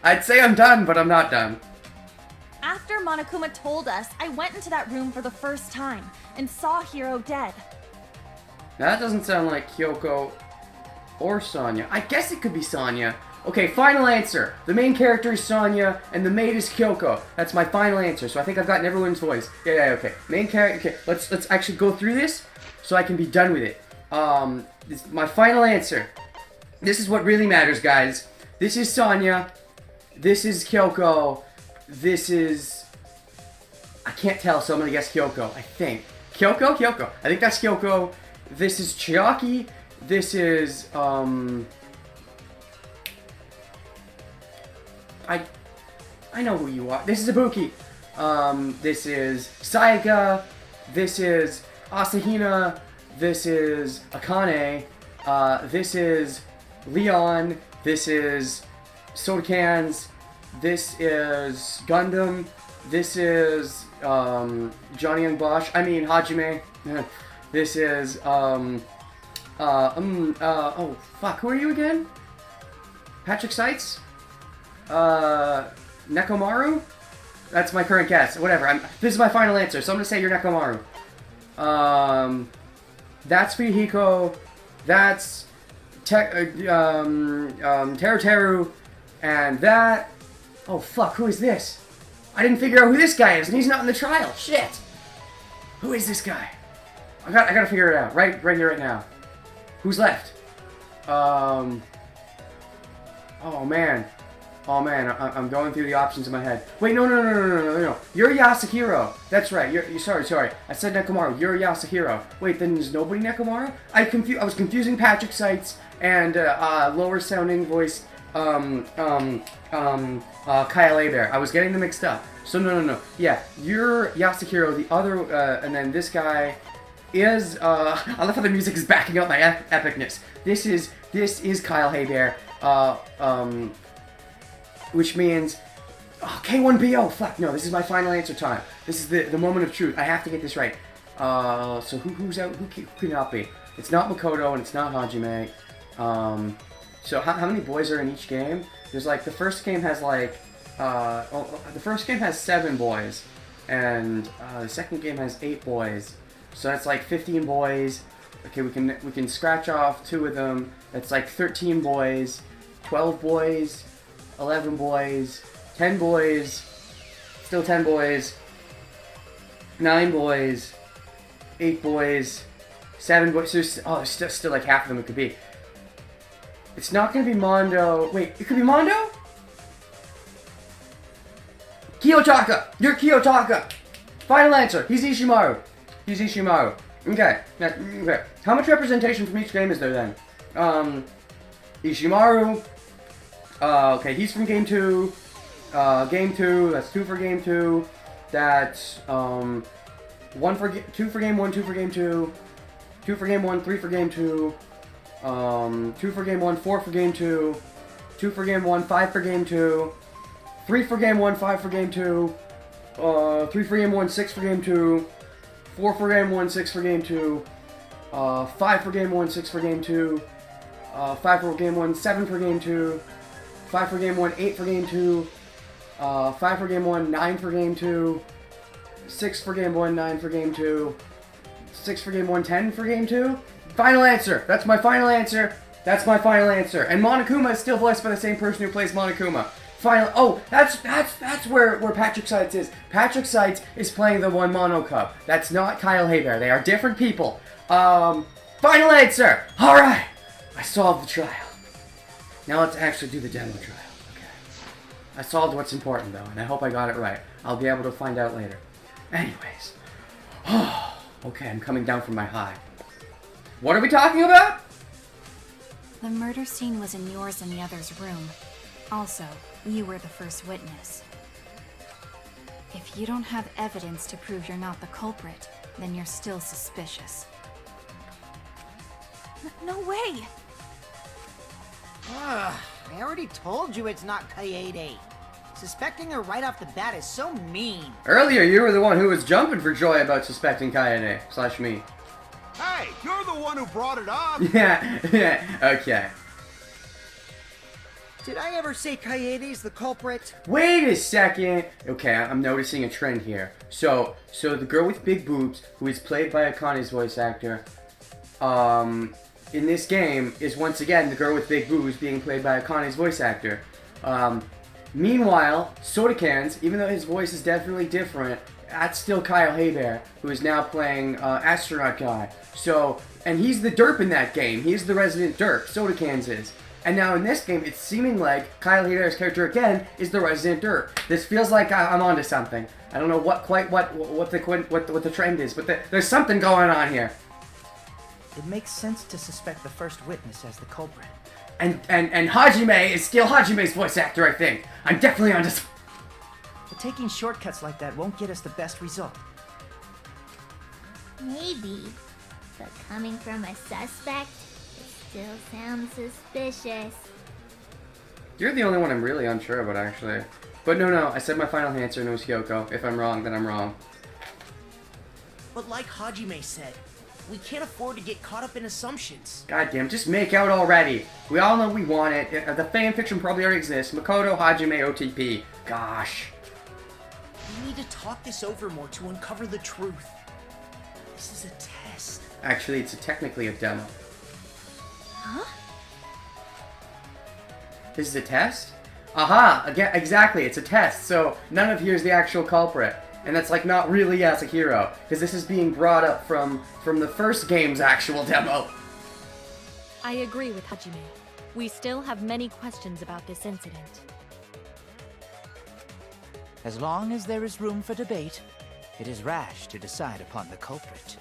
I'd say I'm done, but I'm not done. After Monokuma told us, I went into that room for the first time and saw Hiro dead. Now, that doesn't sound like Kyoko. Or Sonya. I guess it could be Sonya. Okay, final answer. The main character is Sonya, and the maid is Kyoko. That's my final answer. So I think I've gotten everyone's voice. Yeah, okay. Main character. Okay, let's actually go through this so I can be done with it. This my final answer. This is what really matters, guys. This is Sonya. This is Kyoko. This is... I can't tell, so I'm gonna guess Kyoko. I think. Kyoko? Kyoko. I think that's Kyoko. This is Chiaki. This is, I know who you are. This is Ibuki. This is Saiga. This is Asahina. This is Akane. This is Leon. This is Soda Cans. This is Gundam. This is Johnny and Bosch. I mean Hajime. This is oh fuck, who are you again? Patrick Seitz? Nekomaru? That's my current guess. Whatever. This is my final answer, so I'm gonna say you're Nekomaru. That's Fihiko. That's Teru, and that. Oh fuck, who is this? I didn't figure out who this guy is, and he's not in the trial. Shit. Who is this guy? I gotta figure it out. Right here, right now. Who's left? Oh man. I'm going through the options in my head. Wait, no. You're Yasuhiro. That's right. You're sorry. I said Nekomaru. You're Yasuhiro. Wait, then there's nobody Nekomaru? I was confusing Patrick Seitz and lower sounding voice Kyle Abear. I was getting them mixed up. So no. Yeah, you're Yasuhiro. The other and then this guy is I love how the music is backing up my epicness. This is Kyle Haybear. Which means K1BO. Fuck no, this is my final answer time. This is the moment of truth. I have to get this right. So who's out? Who could not be? It's not Makoto and it's not Hajime. So how many boys are in each game? There's like the first game has like the first game has 7 boys, and the second game has 8 boys. So that's like 15 boys. Okay, we can scratch off 2 of them. That's like 13 boys, 12 boys, 11 boys, 10 boys, still 10 boys, 9 boys, 8 boys, 7 boys. So there's still like half of them it could be. It's not going to be Mondo. Wait, it could be Mondo? Kiyotaka! You're Kiyotaka! Final answer. He's Ishimaru. Okay. How much representation from each game is there then? Ishimaru. Okay, he's from game 2. Game 2. That's 2 for game 2. That's 2 for game 1, 2 for game 2. 2 for game 1, 3 for game 2. 2 for game 1, 4 for game 2. 2 for game 1, 5 for game 2. 3 for game 1, 5 for game 2. 3 for game 1, 6 for game 2. 4 for game 1, 6 for game 2. 5 for game 1, 6 for game 2. 5 for game 1, 7 for game 2. 5 for game 1, 8 for game 2. 5 for game 1, 9 for game 2. 6 for game 1, 9 for game 2. 6 for game 1, 10 for game 2. Final answer. That's my final answer. And Monokuma is still voiced by the same person who plays Monokuma. Final. Oh, that's where Patrick Seitz is. Patrick Seitz is playing the one Mono Cub. That's not Kyle Haybear. They are different people. Final answer. All right. I solved the trial. Now let's actually do the demo trial. Okay. I solved what's important though, and I hope I got it right. I'll be able to find out later. Anyways. Okay, I'm coming down from my high. What are we talking about? The murder scene was in yours and the other's room. Also, you were the first witness. If you don't have evidence to prove you're not the culprit, then you're still suspicious. No way! I already told you it's not Kaede. Suspecting her right off the bat is so mean. Earlier, you were the one who was jumping for joy about suspecting Kaede/me. Hey, you're the one who brought it up! Yeah, okay. Did I ever say Kaede's the culprit? Wait a second! Okay, I'm noticing a trend here. So the girl with big boobs, who is played by Akane's voice actor, in this game is once again the girl with big boobs being played by Akane's voice actor. Meanwhile, Soda Cans, even though his voice is definitely different, that's still Kyle Hebert, who is now playing Astronaut Guy. So, and he's the derp in that game. He's the resident derp, Soda Cans is. And now in this game, it's seeming like Kyle Hebert's character again is the resident derp. This feels like I'm onto something. I don't know what the trend is, but there's something going on here. It makes sense to suspect the first witness as the culprit. And Hajime is still Hajime's voice actor, I think. I'm definitely onto something. But taking shortcuts like that won't get us the best result. Maybe. But coming from a suspect, it still sounds suspicious. You're the only one I'm really unsure about, actually. But no, I said my final answer and it was Hyoko. If I'm wrong, then I'm wrong. But like Hajime said, we can't afford to get caught up in assumptions. Goddamn, just make out already. We all know we want it. The fanfiction probably already exists. Makoto, Hajime, OTP. Gosh. We need to talk this over more to uncover the truth. This is a test. Actually, it's technically a demo. Huh? This is a test? Aha! Again, exactly, it's a test. So none of here's the actual culprit. And that's like not really Yasuhiro, because this is being brought up from the first game's actual demo. I agree with Hajime. We still have many questions about this incident. As long as there is room for debate, it is rash to decide upon the culprit.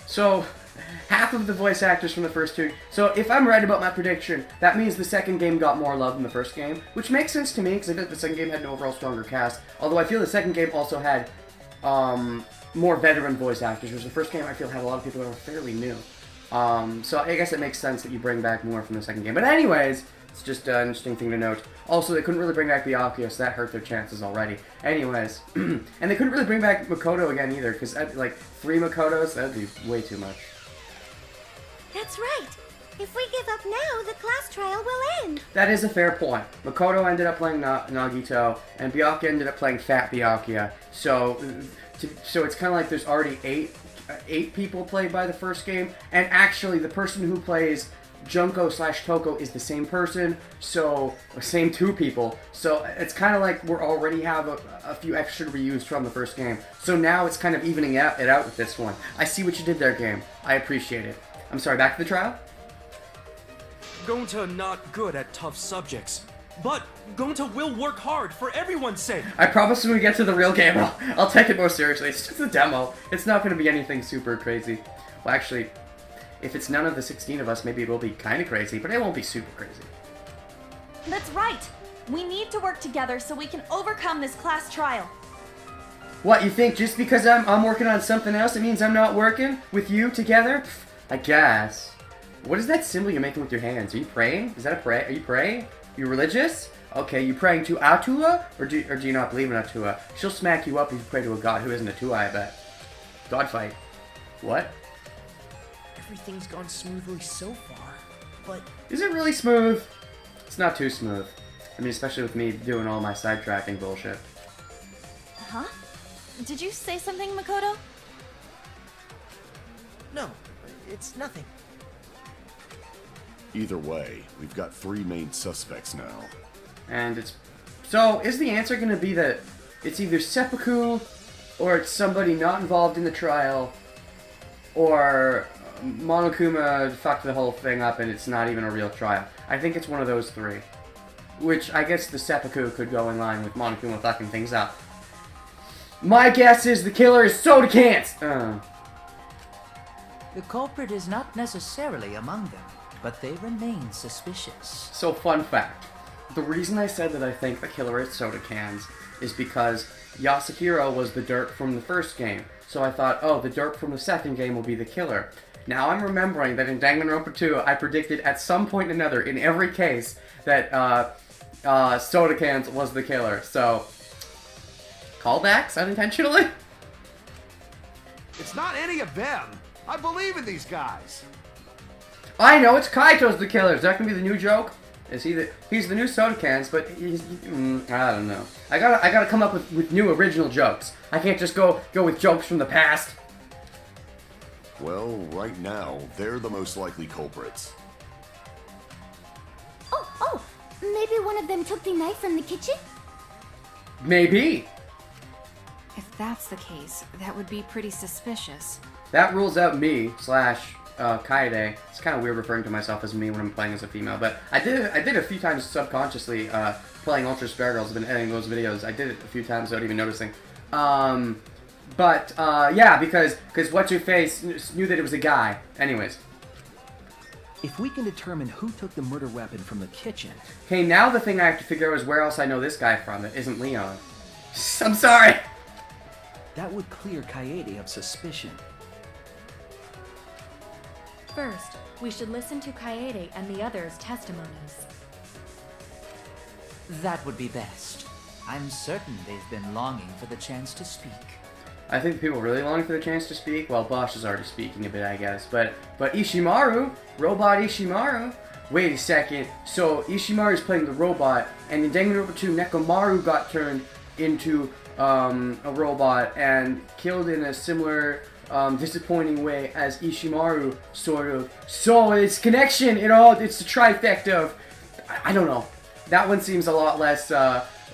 So, half of the voice actors from the first two. So, if I'm right about my prediction, that means the second game got more love than the first game, which makes sense to me because I feel like the second game had an overall stronger cast. Although I feel the second game also had more veteran voice actors, whereas the first game I feel had a lot of people that were fairly new. So I guess it makes sense that you bring back more from the second game. But anyways, it's just an interesting thing to note. Also, they couldn't really bring back Byakuya, so that hurt their chances already. Anyways, and they couldn't really bring back Makoto again either, because like 3 Makotos, that would be way too much. That's right. If we give up now, the class trial will end. That is a fair point. Makoto ended up playing Nagito, and Byakuya ended up playing Fat Byakuya. So it's kind of like there's already 8 people played by the first game, and actually the person who plays Junko/Toko is the same person, so same 2 people. So it's kind of like we're already have a few extra reused from the first game. So now it's kind of evening it out with this one. I see what you did there, game. I appreciate it. I'm sorry, back to the trial? Gonta not good at tough subjects, but Gonta will work hard for everyone's sake. I promise when we get to the real game, I'll take it more seriously. It's just a demo. It's not going to be anything super crazy. Well, actually, if it's none of the 16 of us, maybe it will be kind of crazy, but it won't be super crazy. That's right. We need to work together so we can overcome this class trial. What, you think just because I'm working on something else, it means I'm not working with you together? Pfft, I guess. What is that symbol you're making with your hands? Are you praying? Is that a pray? Are you praying? You religious? Okay, you praying to Atua? Or do you not believe in Atua? She'll smack you up if you pray to a god who isn't Atua, I bet. God fight. What? Everything's gone smoothly so far, but... Is it really smooth? It's not too smooth. I mean, especially with me doing all my sidetracking bullshit. Huh? Did you say something, Makoto? No, it's nothing. Either way, we've got 3 main suspects now. And it's... So, is the answer going to be that it's either seppuku, or it's somebody not involved in the trial, or Monokuma fucked the whole thing up and it's not even a real trial? I think it's one of those 3. Which, I guess the seppuku could go in line with Monokuma fucking things up. My guess is the killer is Soda Cans! The culprit is not necessarily among them, but they remain suspicious. So, fun fact. The reason I said that I think the killer is Soda Cans is because Yasuhiro was the derp from the first game. So I thought, oh, the derp from the second game will be the killer. Now I'm remembering that in Danganronpa 2, I predicted at some point or another, in every case, that Soda Cans was the killer. So, callbacks unintentionally? It's not any of them. I believe in these guys. I know, it's Kaito's the killer. Is that gonna be the new joke? Is he's the new Soda Cans, but I don't know. I gotta come up with new original jokes. I can't just go with jokes from the past. Well, right now, they're the most likely culprits. Oh, maybe one of them took the knife from the kitchen? Maybe. If that's the case, that would be pretty suspicious. That rules out me / Kaede. It's kind of weird referring to myself as me when I'm playing as a female, but I did a few times subconsciously playing Ultra Spare Girls. I've been editing those videos. I did it a few times without even noticing. Yeah, because What's Your Face knew that it was a guy. Anyways. If we can determine who took the murder weapon from the kitchen... Okay, now the thing I have to figure out is where else I know this guy from that isn't Leon. I'm sorry! That would clear Kaede of suspicion. First, we should listen to Kaede and the others' testimonies. That would be best. I'm certain they've been longing for the chance to speak. I think people really long for the chance to speak. Well, Bosch is already speaking a bit, I guess. But Ishimaru, Robot Ishimaru. Wait a second. So Ishimaru is playing the robot, and in Danganronpa 2, Nekomaru got turned into a robot and killed in a similar disappointing way as Ishimaru, sort of. So it's connection. It's the trifecta of. I don't know. That one seems a lot less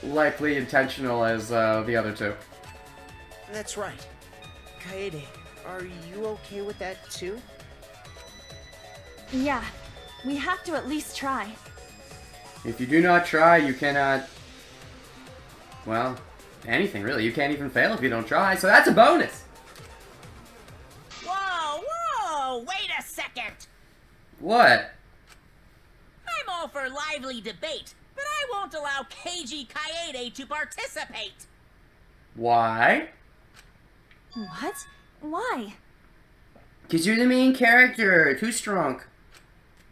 likely intentional as the other two. That's right. Kaede, are you okay with that too? Yeah, we have to at least try. If you do not try, you cannot... Well, anything really. You can't even fail if you don't try, so that's a bonus! Whoa! Wait a second! What? I'm all for lively debate, but I won't allow Keiji Kaede to participate! Why? What? Why? Because you're the main character. Too strong.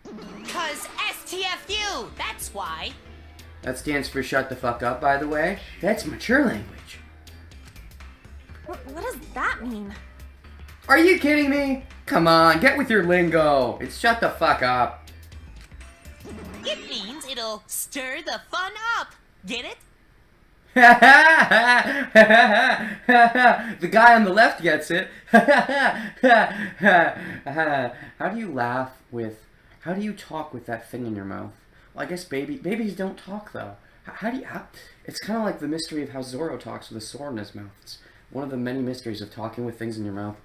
'Cause STFU! That's why! That stands for shut the fuck up, by the way. That's mature language. What does that mean? Are you kidding me? Come on, get with your lingo. It's shut the fuck up. It means it'll stir the fun up! Get it? The guy on the left gets it. How do you laugh with... How do you talk with that thing in your mouth? Well, I guess babies don't talk, though. It's kind of like the mystery of how Zoro talks with a sword in his mouth. It's one of the many mysteries of talking with things in your mouth.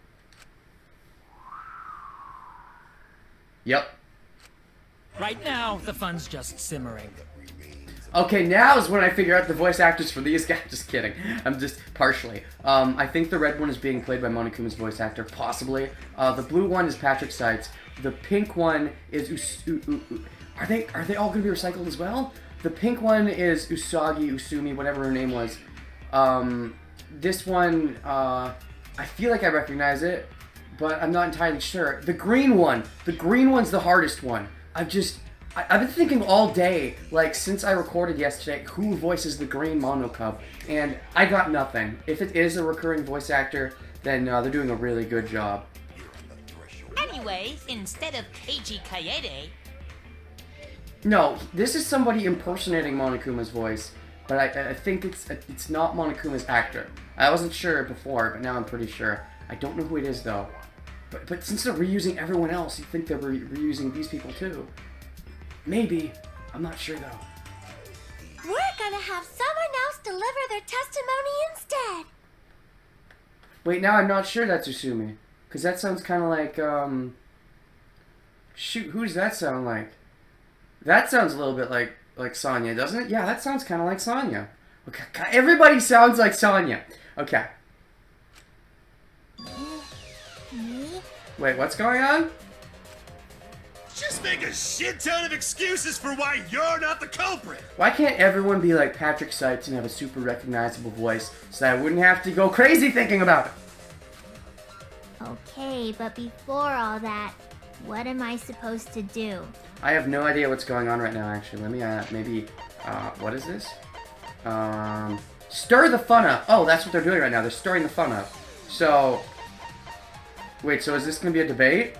Yep. Right now, the fun's just simmering. Okay, now is when I figure out the voice actors for these guys. Just kidding. I'm just partially. I think the red one is being played by Monokuma's voice actor, possibly. The blue one is Patrick Seitz. The pink one is Are they all going to be recycled as well? The pink one is Usumi, whatever her name was. This one, I feel like I recognize it, but I'm not entirely sure. The green one's the hardest one. I've been thinking all day, like, since I recorded yesterday, who voices the green Monocub, and I got nothing. If it is a recurring voice actor, then they're doing a really good job. Anyway, instead of Keiji Kaede... No, this is somebody impersonating Monokuma's voice, but I think it's not Monokuma's actor. I wasn't sure before, but now I'm pretty sure. I don't know who it is, though. But since they're reusing everyone else, you'd think they're reusing these people, too. Maybe. I'm not sure, though. We're gonna have someone else deliver their testimony instead. Wait, now I'm not sure that's Usumi. Because that sounds kind of like, Shoot, who does that sound like? That sounds a little bit like Sonya, doesn't it? Yeah, that sounds kind of like Sonya. Okay, everybody sounds like Sonya. Okay. Wait, what's going on? Just make a shit ton of excuses for why you're not the culprit. Why can't everyone be like Patrick Seitz and have a super recognizable voice so that I wouldn't have to go crazy thinking about it? Okay, but before all that, what am I supposed to do? I have no idea what's going on right now, actually. Let me, maybe, what is this? Stir the fun up. Oh, that's what they're doing right now. They're stirring the fun up. So, wait, so is this gonna be a debate?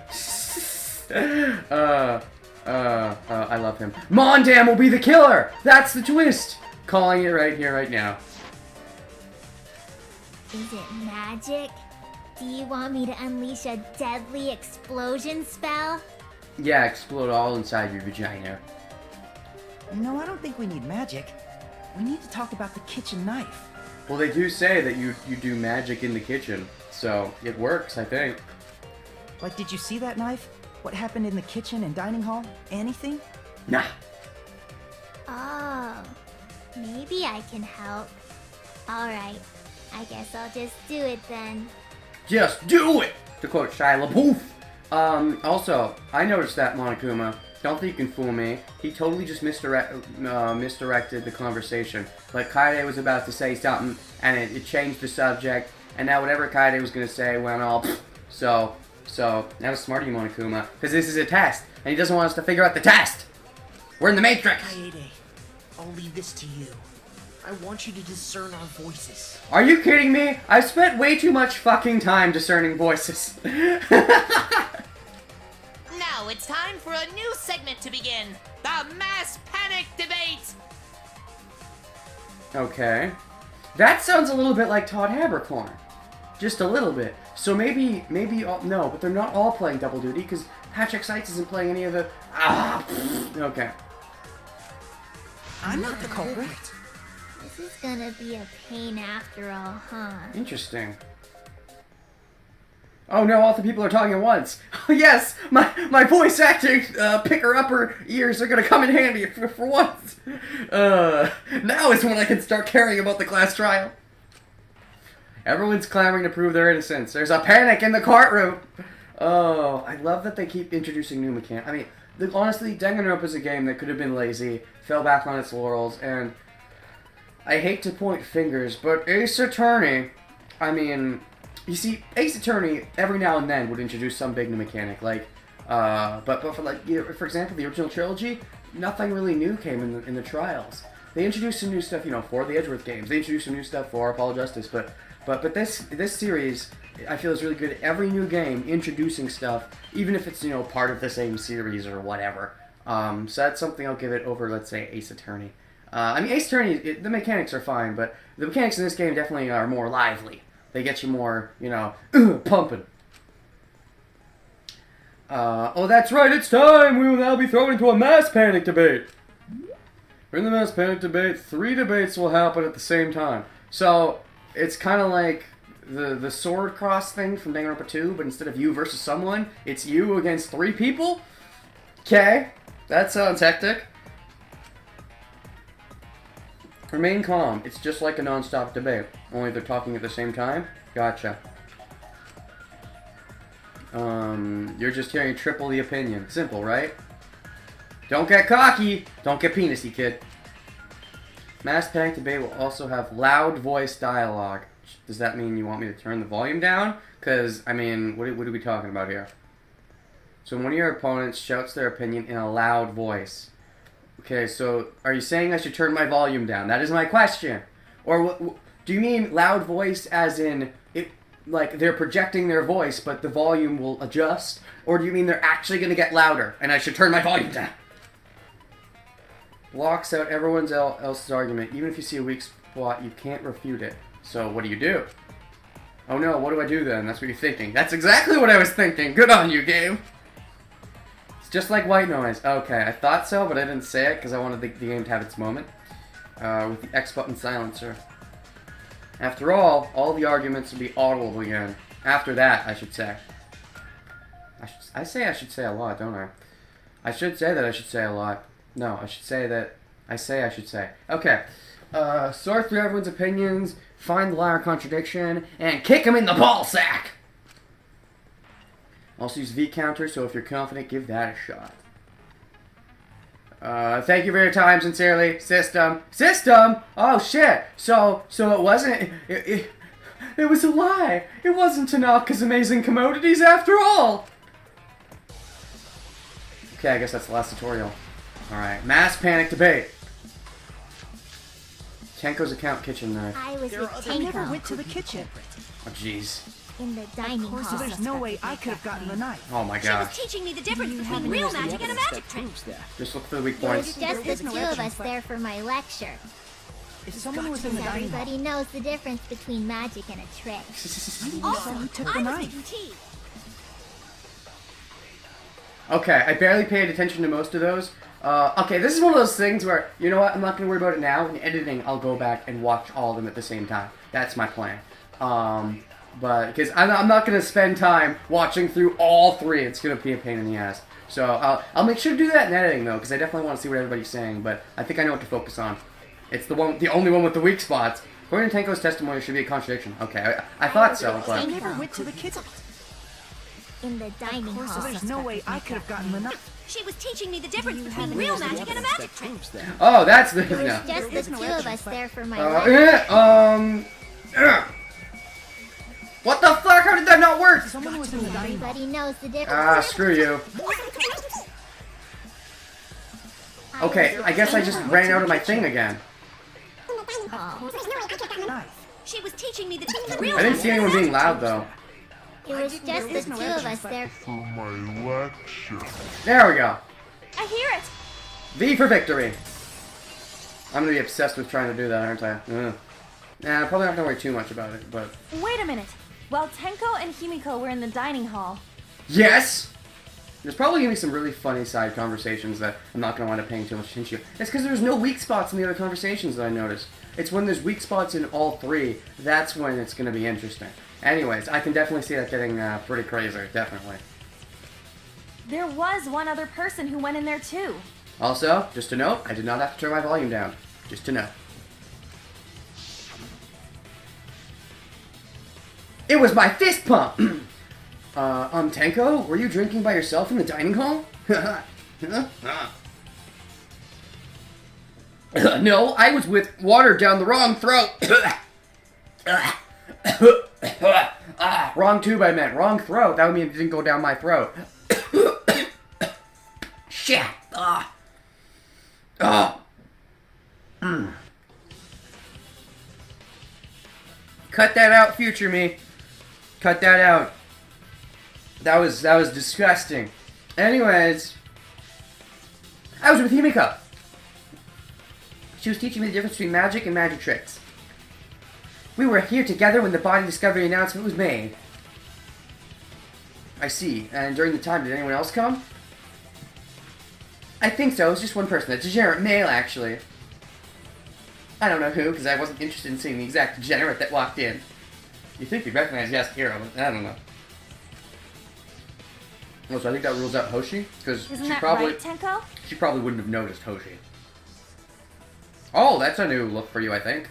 I love him. Mondam will be the killer! That's the twist! Calling it right here, right now. Is it magic? Do you want me to unleash a deadly explosion spell? Yeah, explode all inside your vagina. No, I don't think we need magic. We need to talk about the kitchen knife. Well, they do say that you do magic in the kitchen, so it works, I think. Like, did you see that knife? What happened in the kitchen and dining hall? Anything? Nah. Oh, maybe I can help. Alright, I guess I'll just do it then. Just do it! To quote Shia LaBeouf. Also, I noticed that, Monokuma. Don't think you can fool me. He totally just misdirected the conversation. Like, Kaede was about to say something, and it changed the subject, and now whatever Kaede was gonna say went all So, that was smart of you, Monokuma. Because this is a test, and he doesn't want us to figure out the test! We're in the Matrix! Kaede, I'll leave this to you. I want you to discern our voices. Are you kidding me? I've spent way too much fucking time discerning voices. Now it's time for a new segment to begin. The Mass Panic Debate! Okay. That sounds a little bit like Todd Habercorn. Just a little bit. So maybe no, but they're not all playing double duty, because Patrick Seitz isn't playing any of the... Okay. I'm not the culprit. This is gonna be a pain after all, huh? Interesting. Oh no, all the people are talking at once. Yes, my voice acting picker-upper ears are gonna come in handy for once. Now is when I can start caring about the class trial. Everyone's clamoring to prove their innocence. There's a panic in the courtroom. Oh, I love that they keep introducing new mechanics. I mean, honestly, Danganronpa is a game that could have been lazy, fell back on its laurels, and I hate to point fingers, but Ace Attorney, I mean, you see, Ace Attorney every now and then would introduce some big new mechanic, like, but for like, you know, for example, the original trilogy, nothing really new came in the trials. They introduced some new stuff, you know, for the Edgeworth games. They introduced some new stuff for Apollo Justice, but this series, I feel, is really good at every new game introducing stuff, even if it's, you know, part of the same series or whatever. So that's something I'll give it over, let's say, Ace Attorney. I mean, Ace Attorney, the mechanics are fine, but the mechanics in this game definitely are more lively. They get you more, you know, pumping. Oh, that's right, it's time! We will now be thrown into a mass panic debate. In the mass panic debate, 3 debates will happen at the same time. So, it's kind of like the sword cross thing from Danganronpa 2, but instead of you versus someone, it's you against 3 people? Okay, that sounds hectic. Remain calm. It's just like a non-stop debate. Only they're talking at the same time. Gotcha. You're just hearing triple the opinion. Simple, right? Don't get cocky! Don't get penisy, kid. Mass Panic Debate will also have loud voice dialogue. Does that mean you want me to turn the volume down? Because, I mean, what are we talking about here? So one of your opponents shouts their opinion in a loud voice. Okay, so are you saying I should turn my volume down? That is my question. Or do you mean loud voice as in, like they're projecting their voice but the volume will adjust? Or do you mean they're actually going to get louder and I should turn my volume down? Blocks out everyone else's argument. Even if you see a weak spot, you can't refute it. So what do? Oh no, what do I do then? That's what you're thinking. That's exactly what I was thinking. Good on you, game. It's just like white noise. Okay, I thought so, but I didn't say it because I wanted the game to have its moment. With the X button silencer. After all the arguments will be audible again. After that, I should say. I should say a lot, don't I? I should say that I should say a lot. No, I should say that I should say. Okay. Sort through everyone's opinions, find the liar contradiction, and kick him in the ball sack! Also use V counter, so if you're confident, give that a shot. Thank you for your time, sincerely. System. Oh shit! So it wasn't, it was a lie! It wasn't Tanaka's amazing commodities after all! Okay, I guess that's the last tutorial. Alright, Mass Panic Debate. Kenko's account kitchen knife. I was with I never Tenko went to the kitchen. Oh jeez. in the dining hall. So there's no way I could have gotten the knife. Oh my She was gosh. teaching me the difference between real magic and a magic trick. Just look for the weak There was points. just the 2 of us there for my lecture. Someone was in the dining hall. Everybody knows the difference between magic and a trick. Also, who took the knife? Okay, I barely paid attention to most of those. Okay, this is one of those things where, you know what, I'm not going to worry about it now. In editing, I'll go back and watch all of them at the same time. That's my plan. But, because I'm not going to spend time watching through all 3. It's going to be a pain in the ass. So, I'll make sure to do that in editing, though, because I definitely want to see what everybody's saying, but I think I know what to focus on. It's the only one with the weak spots. According to Tenko's testimony, it should be a contradiction. Okay, I thought so, but... I never went to the kitchen. In the dining hall. So there's no way I could have gotten the knife. She was teaching me the difference between real magic and a magic trick. Oh, that's the... There was no. just the 2 of us there for my What the fuck? How did that not work? Someone was in the dining hall. Everybody knows the difference. Ah, screw you. Okay, I guess I just ran out of my thing again. She was teaching me the real I didn't see anyone being loud, though. It was just the 2 of us there. For my lecture. There we go. I hear it. V for victory. I'm gonna be obsessed with trying to do that, aren't I? Nah, probably not gonna worry too much about it, but... Wait a minute. While Tenko and Himiko were in the dining hall... Yes! There's probably gonna be some really funny side conversations that I'm not gonna wind up paying too much attention to. It's because there's no weak spots in the other conversations that I noticed. It's when there's weak spots in all 3, that's when it's gonna be interesting. Anyways, I can definitely see that getting pretty crazy, definitely. There was one other person who went in there too. Also, just to note, I did not have to turn my volume down. Just to know. It was my fist pump! Tenko, were you drinking by yourself in the dining hall? No, I was with water down the wrong throat. Wrong tube I meant. Wrong throat. That would mean it didn't go down my throat. Shit. Cut that out, future me. Cut that out. That was disgusting. Anyways, I was with Himiko. She was teaching me the difference between magic and magic tricks. We were here together when the body discovery announcement was made. I see. And during the time, did anyone else come? I think so. It was just one person. A degenerate male, actually. I don't know who, because I wasn't interested in seeing the exact degenerate that walked in. You'd think you'd recognize Yasuhiro, but I don't know. Oh, so I think that rules out Hoshi, because Isn't she that probably right, Tenko? she probably wouldn't have noticed Hoshi. Oh, that's a new look for you, I think.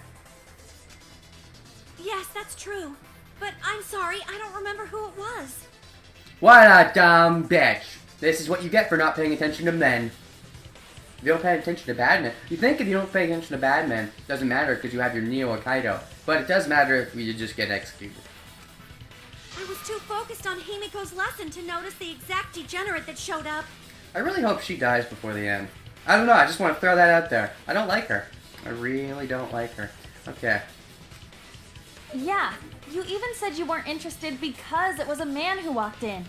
Yes, that's true. But I'm sorry, I don't remember who it was. What a dumb bitch. This is what you get for not paying attention to men. If you don't pay attention to bad men, you think if you don't pay attention to bad men, it doesn't matter because you have your Neo or Kaido. But it does matter if you just get executed. I was too focused on Himiko's lesson to notice the exact degenerate that showed up. I really hope she dies before the end. I don't know, I just want to throw that out there. I don't like her. I really don't like her. Okay. Yeah, you even said you weren't interested because it was a man who walked in.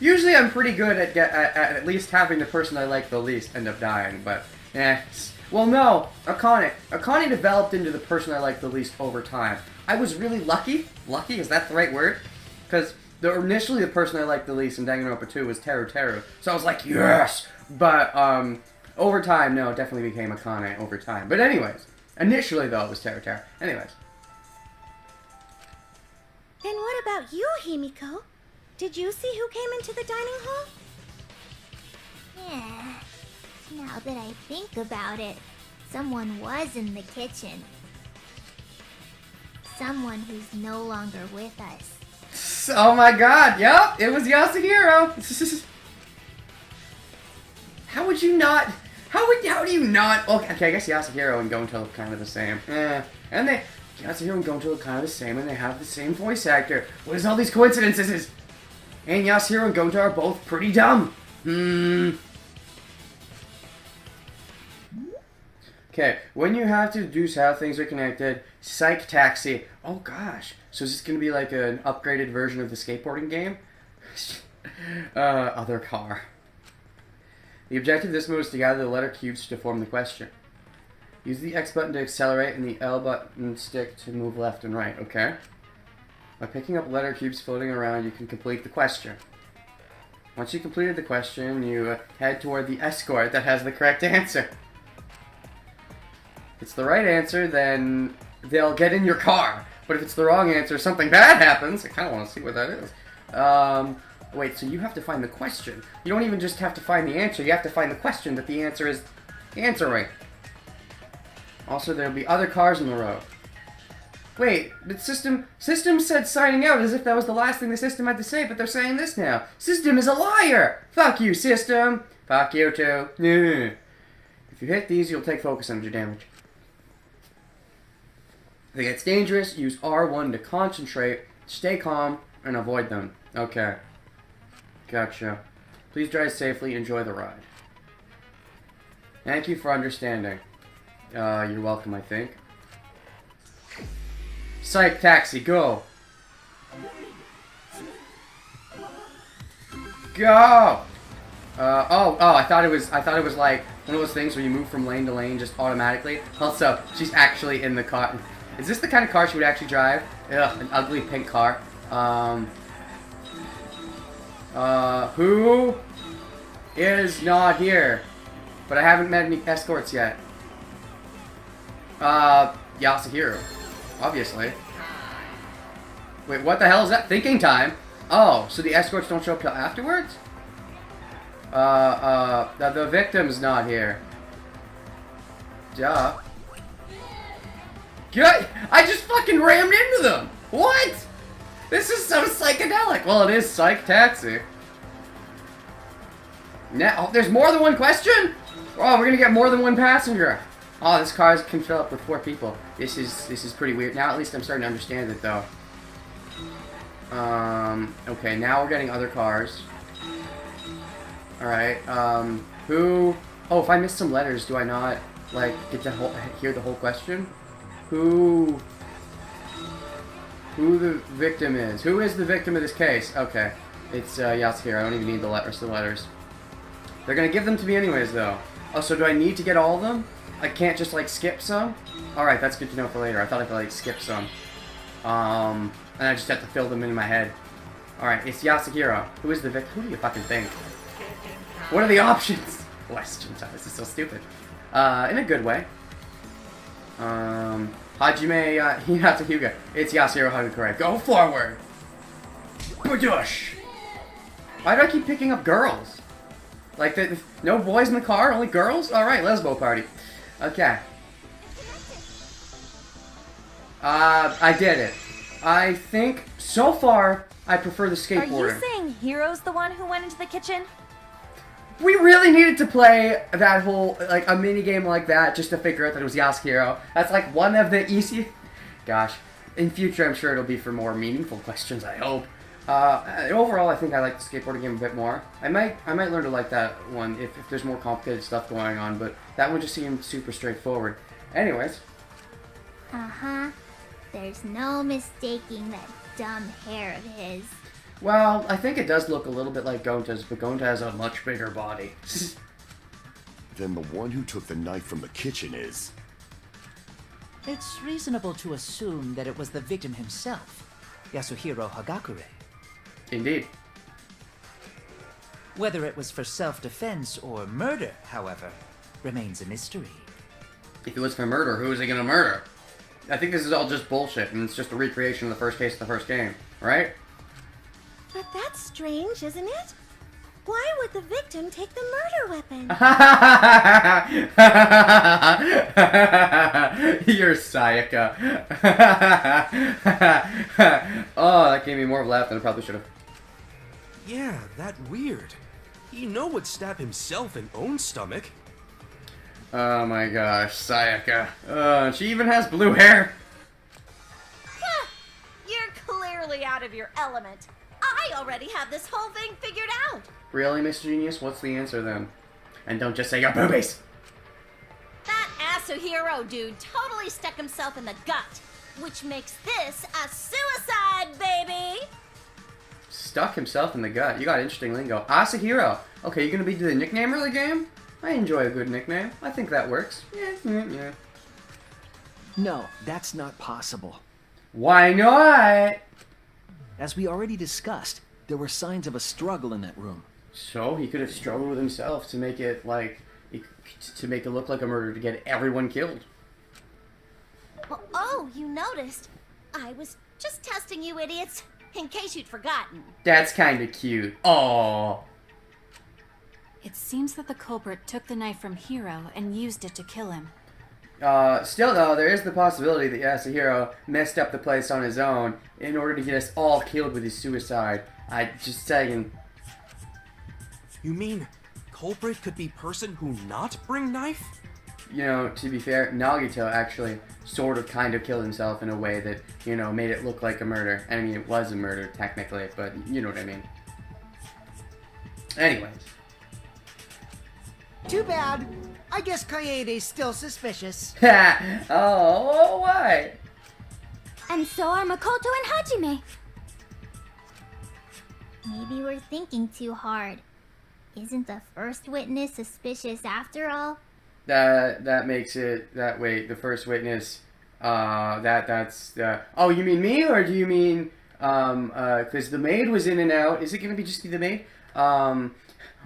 Usually I'm pretty good at least having the person I like the least end up dying, but well, no, Akane developed into the person I like the least over time. I was really lucky, is that the right word? Because initially the person I liked the least in Danganronpa 2 was Teru, so I was like, yes! But, over time, no, it definitely became Akane over time. But anyways, initially though it was Teru. Anyways. Then what about you, Himiko? Did you see who came into the dining hall? Yeah. Now that I think about it, someone was in the kitchen. Someone who's no longer with us. Oh my god, yep, it was Yasuhiro. How would you not? How do you not? Okay, I guess Yasuhiro and Gonto look kind of the same. And Yasuhiro and Gonto look kind of the same, and they have the same voice actor. What is all these coincidences? And Yasuhiro and Gonto are both pretty dumb. Okay, when you have to deduce how things are connected, Psych Taxi. Oh gosh, so is this going to be like an upgraded version of the skateboarding game? Other car. The objective of this move is to gather the letter cubes to form the question. Use the X button to accelerate and the L button stick to move left and right. Okay. By picking up letter cubes floating around, you can complete the question. Once you completed the question, you head toward the escort that has the correct answer. If it's the right answer, then they'll get in your car. But if it's the wrong answer, something bad happens. I kind of want to see what that is. Wait, so you have to find the question. You don't even just have to find the answer. You have to find the question that the answer is answering. Also, there'll be other cars in the road. Wait, the system said signing out as if that was the last thing the system had to say, but they're saying this now. System is a liar! Fuck you, system! Fuck you too. If you hit these, you'll take focus energy damage. If it gets dangerous, use R1 to concentrate, stay calm, and avoid them. Okay. Gotcha. Please drive safely, enjoy the ride. Thank you for understanding. You're welcome, I think. Psych, taxi, go! Go! I thought it was like one of those things where you move from lane to lane just automatically. Also, she's actually in the car. Is this the kind of car she would actually drive? Ugh, an ugly pink car. Who is not here? But I haven't met any escorts yet. Yasuhiro. Obviously. Wait, what the hell is that? Thinking time? Oh, so the escorts don't show up till afterwards? The victim's not here. Duh. Good! I just fucking rammed into them! What? This is so psychedelic! Well, it is Psych Taxi. Now, there's more than one question? Oh, we're gonna get more than one passenger. Oh, this car can fill up with 4 people. This is pretty weird. Now at least I'm starting to understand it though. Okay, now we're getting other cars. Alright, who... Oh, if I missed some letters, do I not, like, get to hear the whole question? Who the victim is. Who is the victim of this case? Okay, it's Yasuhiro. I don't even need the rest of the letters. They're gonna give them to me anyways, though. Oh, so do I need to get all of them? I can't just, like, skip some? Alright, that's good to know for later. I thought I could, like, skip some. And I just have to fill them in my head. Alright, it's Yasuhiro. Who is the victim? Who do you fucking think? What are the options? Question time. This is so stupid. In a good way. Hajime Hinatahyuga. It's Yasuhiro Hagakure. Go forward! Badush! Why do I keep picking up girls? Like, no boys in the car? Only girls? Alright, lesbo party. Okay. I did it. I think, so far, I prefer the skateboarding. Are you saying Hiro's the one who went into the kitchen? We really needed to play that whole, like, a mini game like that just to figure out that it was Yasuhiro. That's like one of the easy... Gosh. In future, I'm sure it'll be for more meaningful questions, I hope. Overall, I think I like the skateboarding game a bit more. I might learn to like that one if there's more complicated stuff going on, but that one just seemed super straightforward. Anyways. Uh-huh. There's no mistaking that dumb hair of his. Well, I think it does look a little bit like Gonta's, but Gonta has a much bigger body. Then the one who took the knife from the kitchen is... It's reasonable to assume that it was the victim himself, Yasuhiro Hagakure. Indeed. Whether it was for self-defense or murder, however, remains a mystery. If it was for murder, who is he gonna murder? I think this is all just bullshit, and it's just a recreation of the first case of the first game, right? But that's strange, isn't it? Why would the victim take the murder weapon? You're Sayaka. Oh, that gave me more of a laugh than I probably should have. Yeah, that weird. He would stab himself in own stomach. Oh my gosh, Sayaka. She even has blue hair. You're clearly out of your element. I already have this whole thing figured out. Really, Miss Genius? What's the answer then? And don't just say your boobies! That Yasuhiro dude totally stuck himself in the gut, which makes this a suicide, baby! Stuck himself in the gut. You got interesting lingo. Asahiro. Okay, you gonna be the nicknamer of the game? I enjoy a good nickname. I think that works. Yeah. No, that's not possible. Why not? As we already discussed, there were signs of a struggle in that room. So he could have struggled with himself to make it like, to make it look like a murder to get everyone killed. Oh, you noticed. I was just testing you idiots, in case you'd forgotten. That's kind of cute. Aww. It seems that the culprit took the knife from Hiro and used it to kill him. Still though, there is the possibility that Yasuhiro messed up the place on his own in order to get us all killed with his suicide. I just saying. You mean culprit could be person who not bring knife? You know, to be fair, Nagito actually sort of kind of killed himself in a way that, you know, made it look like a murder. I mean, it was a murder technically, but you know what I mean. Anyways. Too bad. I guess Kaede's still suspicious. Oh, why? And so are Makoto and Hajime. Maybe we're thinking too hard. Isn't the first witness suspicious after all? That makes it that way. The first witness, that's oh, you mean me, or do you mean because the maid was in and out? Is it gonna be just the maid?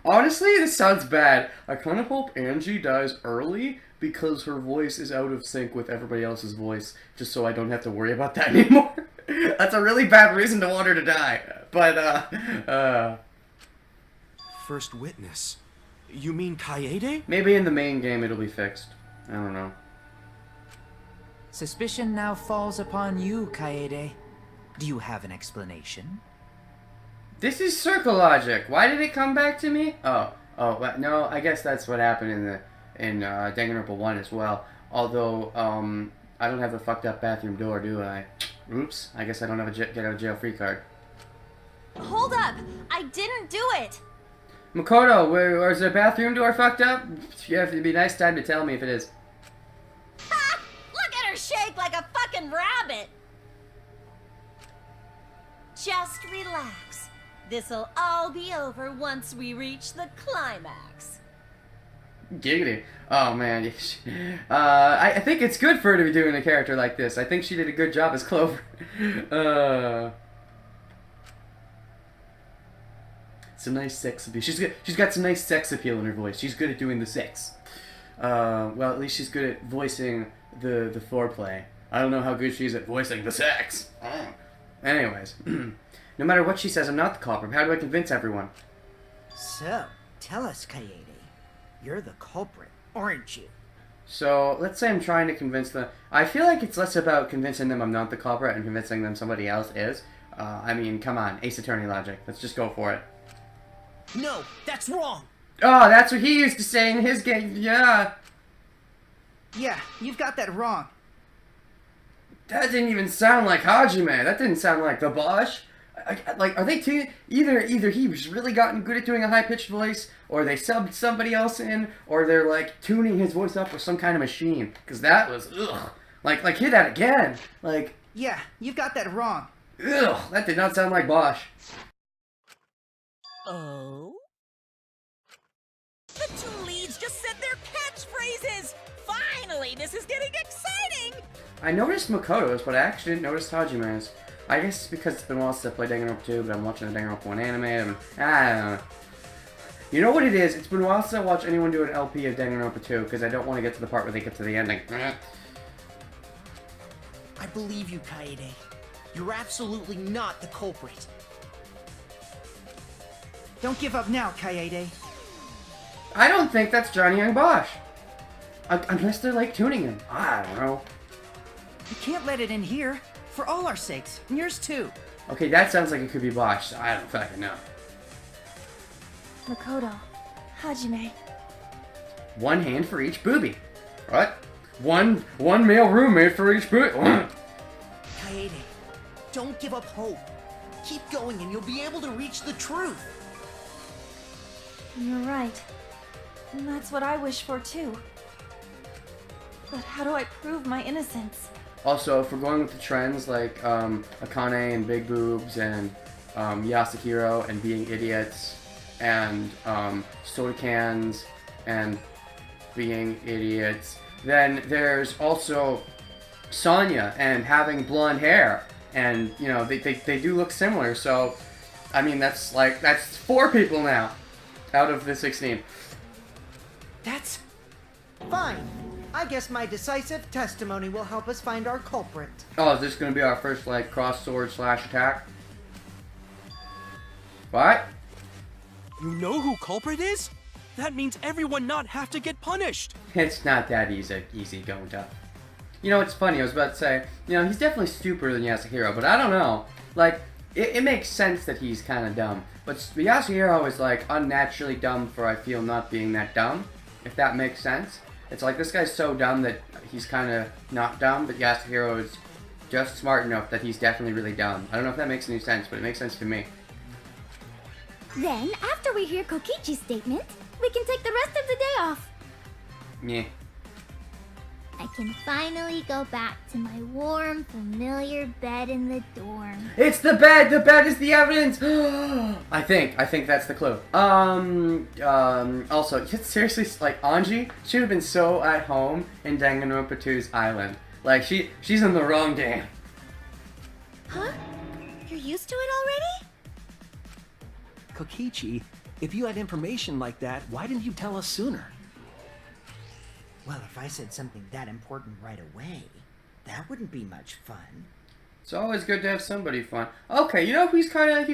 Honestly, this sounds bad. I kind of hope Angie dies early because her voice is out of sync with everybody else's voice, just so I don't have to worry about that anymore. That's a really bad reason to want her to die. But First witness. You mean Kaede? Maybe in the main game it'll be fixed. I don't know. Suspicion now falls upon you, Kaede. Do you have an explanation? This is circle logic. Why did it come back to me? Oh, no, I guess that's what happened in Danganronpa 1 as well. Although, I don't have the fucked up bathroom door, do I? Oops, I guess I don't have a get out of jail free card. Hold up! I didn't do it! Makoto, where's the bathroom door fucked up? Yeah, it'd be a nice time to tell me if it is. Ha! Look at her shake like a fucking rabbit! Just relax. This'll all be over once we reach the climax. Giggity. Oh, man. I think it's good for her to be doing a character like this. I think she did a good job as Clover. Some nice sex appeal. She's got some nice sex appeal in her voice. She's good at doing the sex. Well, at least she's good at voicing the foreplay. I don't know how good she is at voicing the sex. Anyways, no matter what she says, I'm not the culprit. How do I convince everyone? So, tell us, Kaede. You're the culprit, aren't you? So, let's say I'm trying to convince them. I feel like it's less about convincing them I'm not the culprit and convincing them somebody else is. I mean, come on, Ace Attorney logic. Let's just go for it. No, that's wrong. Oh, that's what he used to say in his game. Yeah. Yeah, you've got that wrong. That didn't even sound like Hajime. That didn't sound like the Bosch. Like, are they two? Either he's really gotten good at doing a high-pitched voice, or they subbed somebody else in, or they're like tuning his voice up with some kind of machine. Because that was ugh. Like hear that again. Like. Yeah, you've got that wrong. Ugh, that did not sound like Bosch. Oh? The two leads just said their catchphrases! Finally, this is getting exciting! I noticed Makoto's, but I actually didn't notice Hajime's. I guess it's because it's been a while since I played Danganronpa 2, but I'm watching the Danganronpa 1 anime, and I don't know. You know what it is? It's been a while since I watched anyone do an LP of Danganronpa 2, because I don't want to get to the part where they get to the ending. I believe you, Kaede. You're absolutely not the culprit. Don't give up now, Kaede. I don't think that's Johnny Young Bosch. Unless they're like tuning him. I don't know. You can't let it in here. For all our sakes, and yours too. Okay, that sounds like it could be Bosch, so I don't fucking know. Makoto, Hajime. One hand for each booby. What? One male roommate for each booby. Kaede, don't give up hope. Keep going and you'll be able to reach the truth. You're right. And that's what I wish for too. But how do I prove my innocence? Also, if we're going with the trends like Akane and big boobs and Yasuhiro and being idiots and soda cans and being idiots, then there's also Sonya and having blonde hair, and you know they do look similar. So, I mean that's 4 people now out of the 16. That's fine. I guess my decisive testimony will help us find our culprit. Oh, is this gonna be our first like cross sword / attack? What? You know who culprit is? That means everyone not have to get punished. It's not that easy going to. You know, it's funny, I was about to say, you know, he's definitely stupider than Yasuhiro, but I don't know. Like, it makes sense that he's kind of dumb. But Yasuhiro is, like, unnaturally dumb for, I feel, not being that dumb, if that makes sense. It's like, this guy's so dumb that he's kind of not dumb, but Yasuhiro is just smart enough that he's definitely really dumb. I don't know if that makes any sense, but it makes sense to me. Then, after we hear Kokichi's statement, we can take the rest of the day off. Yeah. I can finally go back to my warm, familiar bed in the dorm. It's the bed! The bed is the evidence! I think that's the clue. Also, seriously, like, Anji should have been so at home in Danganronpa 2's island. Like, she's in the wrong game. Huh? You're used to it already? Kokichi, if you had information like that, why didn't you tell us sooner? Well, if I said something that important right away, that wouldn't be much fun. It's always good to have somebody fun. Okay, you know who's I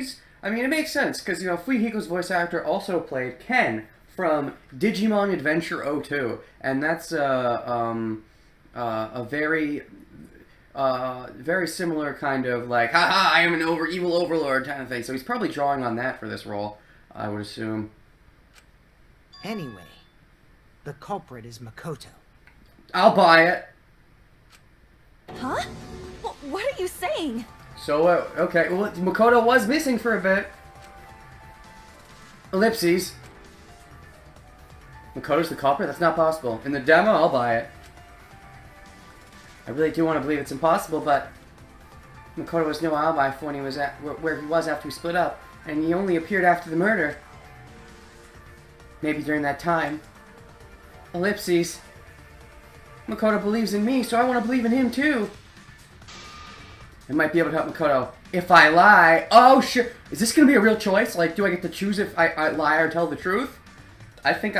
mean, it makes sense, because, you know, Fuyuhiko's voice actor also played Ken from Digimon Adventure 02, and that's a very similar kind of, like, haha, I am an evil overlord kind of thing, so he's probably drawing on that for this role, I would assume. Anyway, the culprit is Makoto. I'll buy it. Huh? What are you saying? So, okay, well, Makoto was missing for a bit. Ellipses. Makoto's the culprit? That's not possible. In the demo, I'll buy it. I really do want to believe it's impossible, but Makoto was no alibi for when he was where he was after we split up, and he only appeared after the murder. Maybe during that time. Ellipses. Makoto believes in me, so I want to believe in him too. I might be able to help Makoto if I lie. Oh, sure. Is this going to be a real choice? Like, do I get to choose if I lie or tell the truth? I think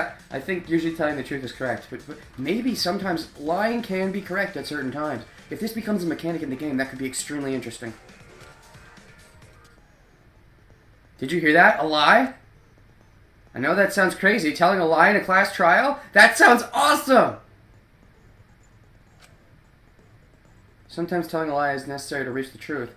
usually telling the truth is correct, but maybe sometimes lying can be correct at certain times. If this becomes a mechanic in the game, that could be extremely interesting. Did you hear that? A lie? I know that sounds crazy. Telling a lie in a class trial? That sounds awesome! Sometimes telling a lie is necessary to reach the truth.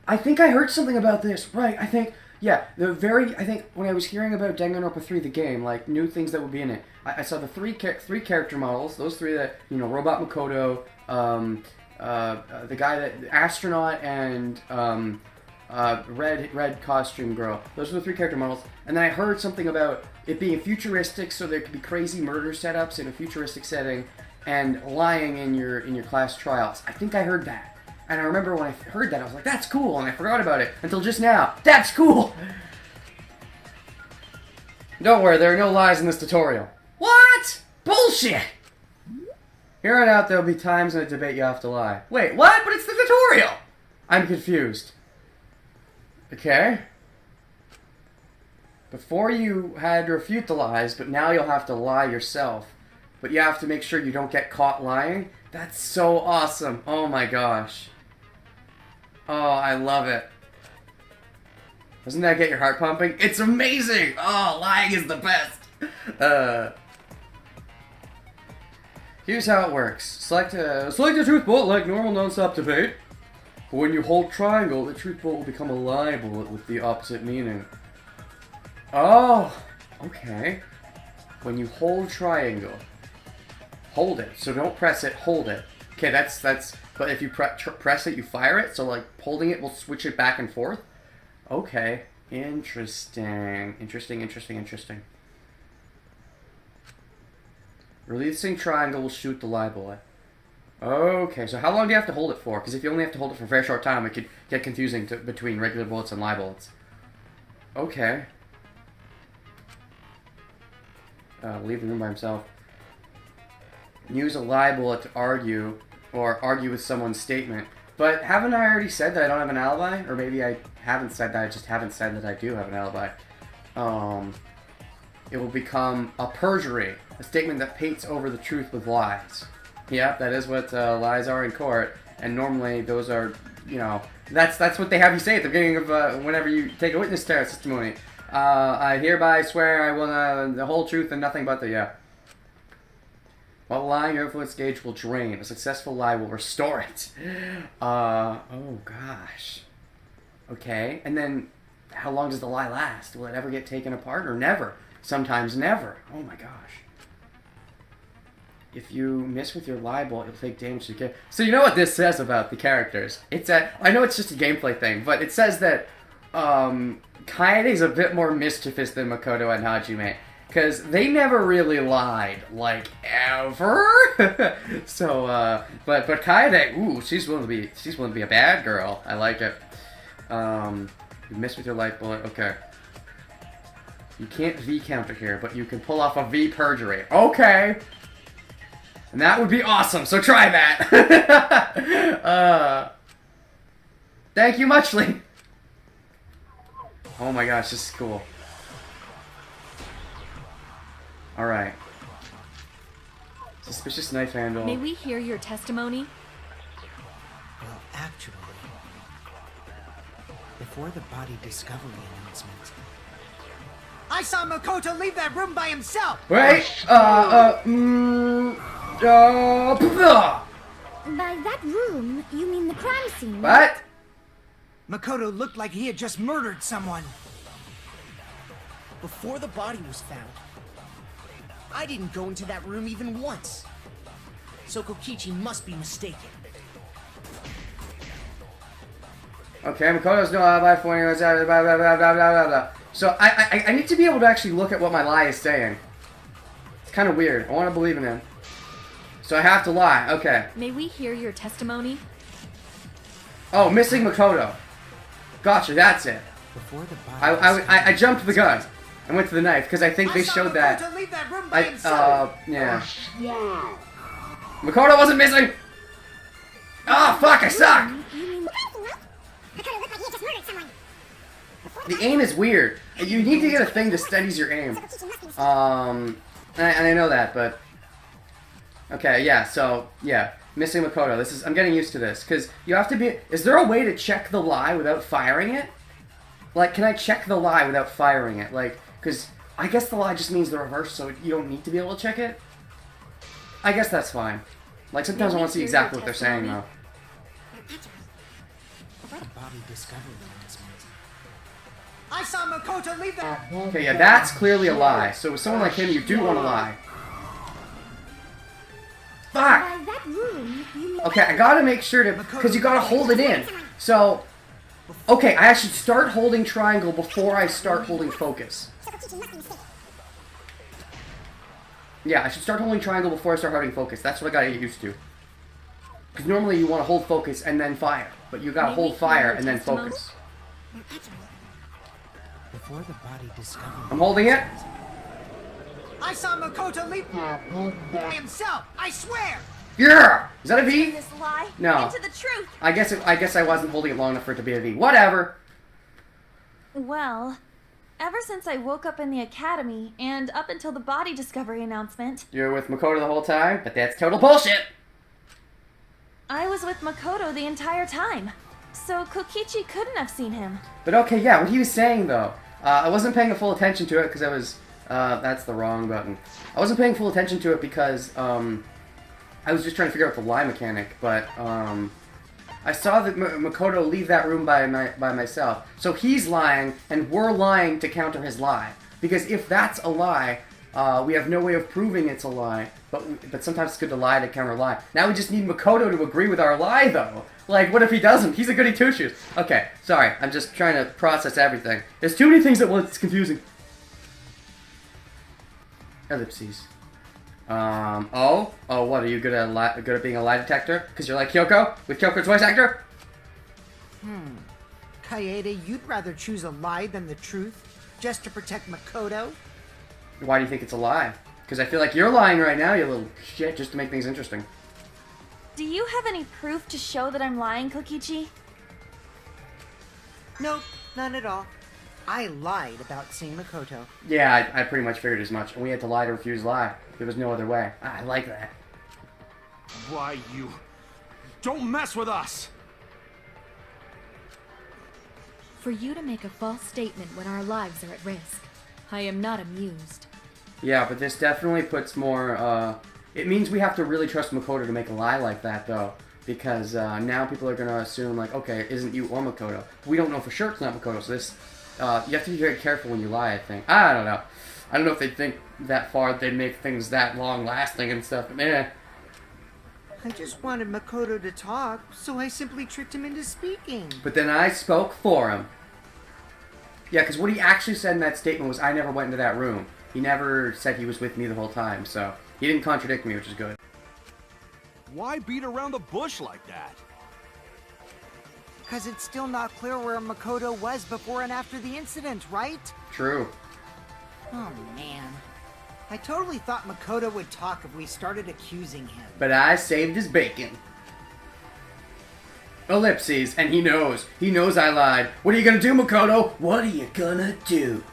I think I heard something about this. Right, I think when I was hearing about Danganronpa 3, the game, like, new things that would be in it, I saw the three character models, those three that, you know, Robot Makoto, the guy that, astronaut, and, red costume girl. Those are the 3 character models. And then I heard something about it being futuristic, so there could be crazy murder setups in a futuristic setting, and lying in your class trials. I think I heard that. And I remember when I heard that, I was like, that's cool, and I forgot about it until just now. That's cool! Don't worry, there are no lies in this tutorial. What? Bullshit! Here on out, there'll be times in a debate you have to lie. Wait, what? But it's the tutorial! I'm confused. Okay. Before you had to refute the lies, but now you'll have to lie yourself. But you have to make sure you don't get caught lying. That's so awesome. Oh my gosh. Oh, I love it. Doesn't that get your heart pumping? It's amazing! Oh, lying is the best! Here's how it works. Select the truth bullet like normal non-stop debate. But when you hold triangle, the truth bullet will become a lie bullet with the opposite meaning. Oh! Okay. When you hold triangle, hold it. So don't press it, hold it. Okay, that's. But if you press it, you fire it. So like holding it will switch it back and forth. Okay, interesting. Releasing triangle will shoot the lie bullet. Okay, so how long do you have to hold it for? Because if you only have to hold it for a very short time, it could get confusing between regular bullets and lie bullets. Okay. Leave the room by himself. Use a lie bullet to argue or argue with someone's statement. But haven't I already said that I don't have an alibi? Or maybe I haven't said that, I just haven't said that I do have an alibi. It will become a perjury, a statement that paints over the truth with lies. Yeah, that is what lies are in court, and normally those are, you know, that's what they have you say at the beginning of whenever you take a witness testimony. I hereby swear I will the whole truth and nothing but the, yeah. While lying, your influence gauge will drain. A successful lie will restore it. Oh gosh. Okay, and then how long does the lie last? Will it ever get taken apart or never? Sometimes never. Oh my gosh. If you miss with your libel, it'll take damage to the character. So you know what this says about the characters? It's I know it's just a gameplay thing, but it says that Kaede's a bit more mischievous than Makoto and Hajime. Because they never really lied, like, ever. So, but Kaede, ooh, she's willing to be a bad girl. I like it. You missed with your light bullet, okay. You can't V counter here, but you can pull off a V perjury. Okay! And that would be awesome, so try that! Thank you muchly! Oh my gosh, this is cool. Alright. Suspicious knife handle. May we hear your testimony? Well, actually, before the body discovery announcement, I saw Makoto leave that room by himself! By that room, you mean the crime scene? What? Makoto looked like he had just murdered someone. Before the body was found, I didn't go into that room even once. So Kokichi must be mistaken. Okay, Makoto's no alibi for anyone. Blah, blah, blah, blah, blah, blah, blah. So I need to be able to actually look at what my lie is saying. It's kind of weird. I want to believe in him. So I have to lie. Okay. May we hear your testimony? Oh, missing Makoto. Gotcha, that's it. Before the body I jumped the gun. I went to the knife because I think they showed that. Leave that room by himself. Yeah. Makoto wasn't missing. Oh fuck! I suck. The aim is weird. You need to get a thing that steadies your aim. And I know that, but okay, yeah. So yeah, missing Makoto. I'm getting used to this because you have to be. Is there a way to check the lie without firing it? Like, can I check the lie without firing it? Like, because I guess the lie just means the reverse, so you don't need to be able to check it. I guess that's fine. Like, sometimes I want to see exactly what they're saying, though. Body discovery announcement. I saw Makoto leave that. Okay, yeah, that's clearly a lie. So with someone like him, you do want to lie. Fuck! Okay, I gotta make sure to, because you gotta hold it in. So, okay, I should start holding triangle before I start holding focus. Yeah, I should start holding triangle before I start holding focus. That's what I gotta get used to. Because normally you want to hold focus and then fire. But you gotta hold fire and then focus. Before the body discovery. I'm holding it. I saw Makoto leave by himself. I swear. Yeah. Is that a V? This lie No. into the truth. I guess I wasn't holding it long enough for it to be a V. Whatever. Well, ever since I woke up in the academy and up until the body discovery announcement, You were with Makoto the whole time, but that's total bullshit. I was with Makoto the entire time. So Kokichi couldn't have seen him. But okay, yeah, what he was saying though, I wasn't paying full attention to it because I was, that's the wrong button. I wasn't paying full attention to it because, I was just trying to figure out the lie mechanic, but, I saw that Makoto leave that room by myself. So he's lying, and we're lying to counter his lie. Because if that's a lie, we have no way of proving it's a lie, but sometimes it's good to lie to counter lie. Now we just need Makoto to agree with our lie, though. Like, what if he doesn't? He's a goody two-shoes. Okay, sorry, I'm just trying to process everything. There's too many things at once, it's confusing. Ellipses. What, are you good at being a lie detector? Because you're like Kyoko? With Kyoko's voice actor? Kaede, you'd rather choose a lie than the truth, just to protect Makoto? Why do you think it's a lie? Because I feel like you're lying right now, you little shit, just to make things interesting. Do you have any proof to show that I'm lying, Kokichi? Nope, none at all. I lied about seeing Makoto. Yeah, I pretty much figured as much. And we had to lie to refuse lie. There was no other way. I like that. Why, you... Don't mess with us! For you to make a false statement when our lives are at risk, I am not amused. Yeah, but this definitely puts more, it means we have to really trust Makoto to make a lie like that, though. Because, now people are gonna assume, like, okay, isn't you or Makoto? We don't know for sure it's not Makoto, so this, you have to be very careful when you lie, I think. I don't know. I don't know if they think that far, they'd make things that long-lasting and stuff, but eh. I just wanted Makoto to talk, so I simply tricked him into speaking. But then I spoke for him. Yeah, because what he actually said in that statement was, I never went into that room. He never said he was with me the whole time, so he didn't contradict me, which is good. Why beat around the bush like that? Because it's still not clear where Makoto was before and after the incident, right? True. Oh, man. I totally thought Makoto would talk if we started accusing him. But I saved his bacon. Ellipses, and he knows. He knows I lied. What are you gonna do, Makoto? What are you gonna do?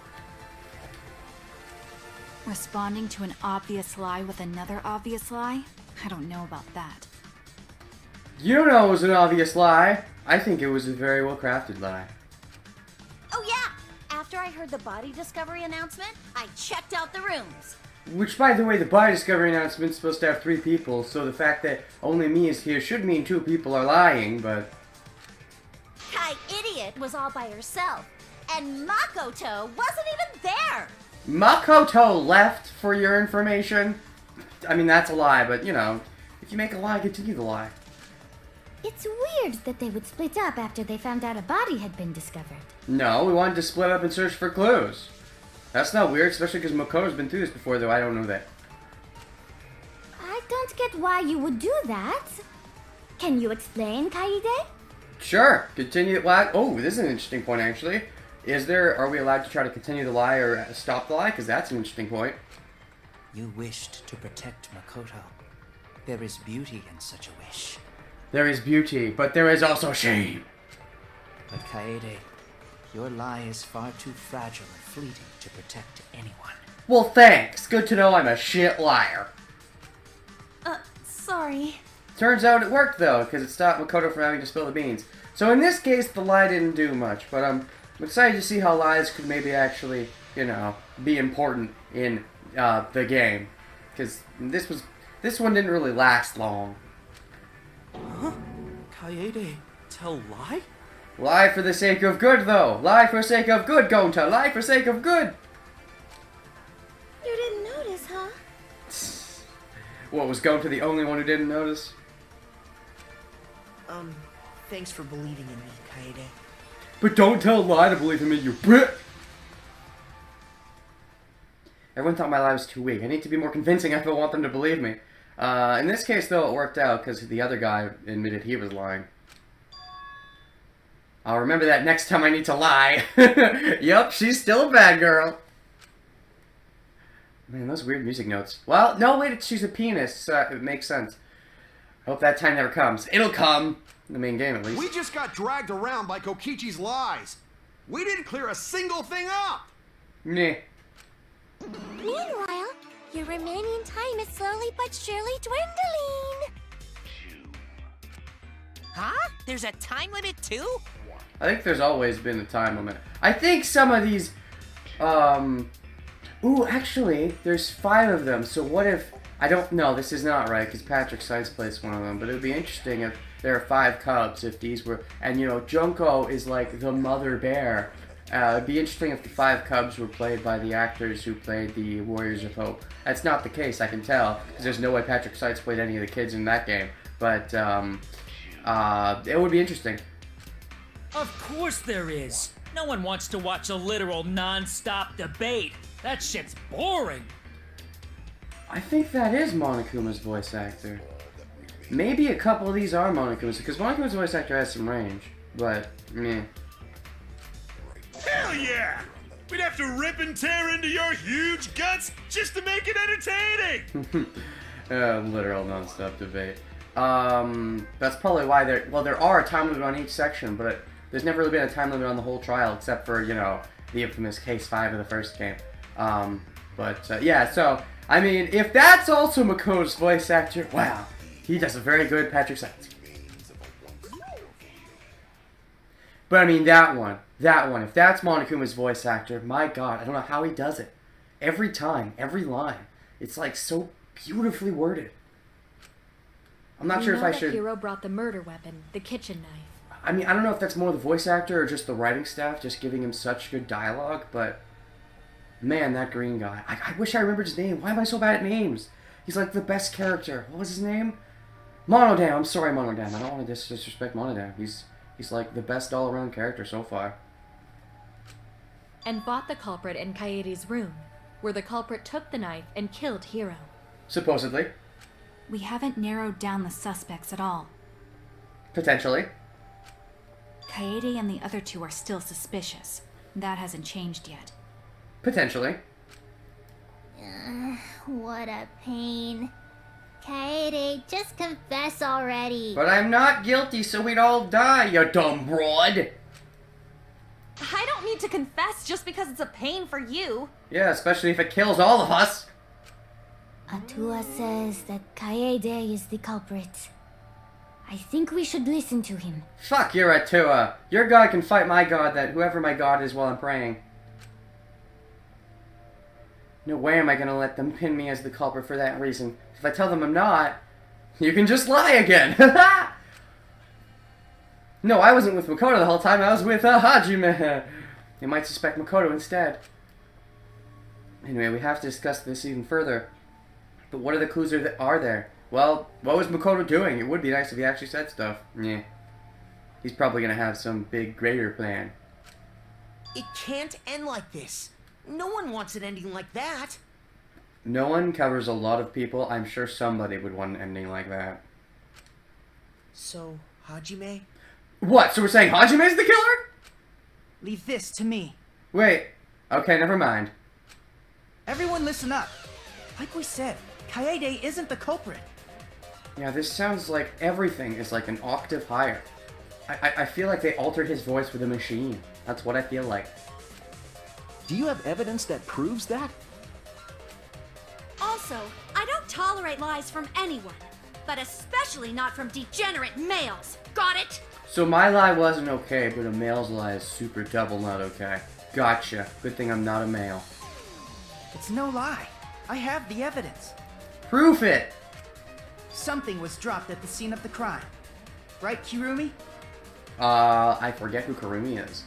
Responding to an obvious lie with another obvious lie? I don't know about that. You know it was an obvious lie. I think it was a very well-crafted lie. Oh yeah! After I heard the body discovery announcement, I checked out the rooms. Which, by the way, the body discovery announcement is supposed to have 3 people, so the fact that only me is here should mean 2 people are lying, but... Kai Idiot was all by herself, and Makoto wasn't even there! Makoto left, for your information. I mean, that's a lie, but, you know, if you make a lie, continue the lie. It's weird that they would split up after they found out a body had been discovered. No, we wanted to split up and search for clues. That's not weird, especially because Makoto's been through this before, though I don't know that. I don't get why you would do that. Can you explain, Kaide? Sure, continue the lie. Oh, this is an interesting point, actually. Are we allowed to try to continue the lie or stop the lie? Because that's an interesting point. You wished to protect Makoto. There is beauty in such a wish. There is beauty, but there is also shame. But Kaede, your lie is far too fragile and fleeting to protect anyone. Well, thanks. Good to know I'm a shit liar. Sorry. Turns out it worked, though, because it stopped Makoto from having to spill the beans. So in this case, the lie didn't do much, but I'm excited to see how lies could maybe actually, you know, be important in the game. Because this one didn't really last long. Huh? Kaede, tell lie? Lie for the sake of good, though. Lie for sake of good, Gonta. Lie for sake of good. You didn't notice, huh? What, was Gonta the only one who didn't notice? Thanks for believing in me, Kaede. But don't tell a lie to believe him in, you prick! Everyone thought my lie was too weak. I need to be more convincing if I want them to believe me. In this case, though, it worked out because the other guy admitted he was lying. I'll remember that next time I need to lie. Yup, she's still a bad girl. Man, those weird music notes. Well, no, wait, she's a pianist, so it makes sense. I hope that time never comes. It'll come! In the main game, at least. We just got dragged around by Kokichi's lies. We didn't clear a single thing up! Nah. Meanwhile, your remaining time is slowly but surely dwindling. Huh? There's a time limit too? I think there's always been a time limit. I think some of these, ooh, actually, there's 5 of them, so what if, I don't know, this is not right, because Patrick Seitz plays one of them, but it would be interesting if there are 5 cubs, if these were, and you know, Junko is like the mother bear. It'd be interesting if the 5 cubs were played by the actors who played the Warriors of Hope. That's not the case, I can tell, because there's no way Patrick Seitz played any of the kids in that game, but, it would be interesting. Of course there is. No one wants to watch a literal non-stop debate. That shit's boring. I think that is Monokuma's voice actor. Maybe a couple of these are Monokuma's, because Monokuma's voice actor has some range, but, meh. Hell yeah! We'd have to rip and tear into your huge guts just to make it entertaining! Literal non-stop debate. That's probably why there are a time limit on each section, but there's never really been a time limit on the whole trial, except for, you know, the infamous Case 5 of the first game. Yeah, so, I mean, if that's also Makoto's voice actor, wow, he does a very good Patrick Swayze. But I mean, that one, if that's Monokuma's voice actor, my god, I don't know how he does it. Every time, every line, it's like so beautifully worded. I'm not sure if I should... Hiro brought the murder weapon, the kitchen knife. I mean, I don't know if that's more the voice actor or just the writing staff just giving him such good dialogue, but... Man, that green guy. I wish I remembered his name. Why am I so bad at names? He's like the best character. What was his name? Monodam. I'm sorry, Monodam. I don't want to disrespect Monodam. He's like the best all-around character so far. And fought the culprit in Kaede's room, where the culprit took the knife and killed Hiro. Supposedly. We haven't narrowed down the suspects at all. Potentially. Kaede and the other two are still suspicious. That hasn't changed yet. Potentially. What a pain. Kaede, just confess already. But I'm not guilty, so we'd all die, you dumb broad. I don't need to confess just because it's a pain for you. Yeah, especially if it kills all of us. Atua says that Kaede is the culprit. I think we should listen to him. Fuck your Atua. Your god can fight my god, that whoever my god is while I'm praying. No way am I gonna let them pin me as the culprit for that reason. If I tell them I'm not, you can just lie again. No, I wasn't with Makoto the whole time. I was with Hajime. They might suspect Makoto instead. Anyway, we have to discuss this even further. But what are the clues are there? Well, what was Makoto doing? It would be nice if he actually said stuff. Yeah. He's probably gonna have some big, greater plan. It can't end like this. No one wants it ending like that. No one covers a lot of people. I'm sure somebody would want an ending like that. So, Hajime? What? So we're saying Hajime's the killer? Leave this to me. Wait. Okay, never mind. Everyone listen up. Like we said, Kaede isn't the culprit. Yeah, this sounds like everything is like an octave higher. I feel like they altered his voice with a machine. That's what I feel like. Do you have evidence that proves that? Also, I don't tolerate lies from anyone, but especially not from degenerate males. Got it? So my lie wasn't okay, but a male's lie is super double not okay. Gotcha. Good thing I'm not a male. It's no lie. I have the evidence. Proof it! Something was dropped at the scene of the crime. Right, Kirumi? I forget who Kurumi is.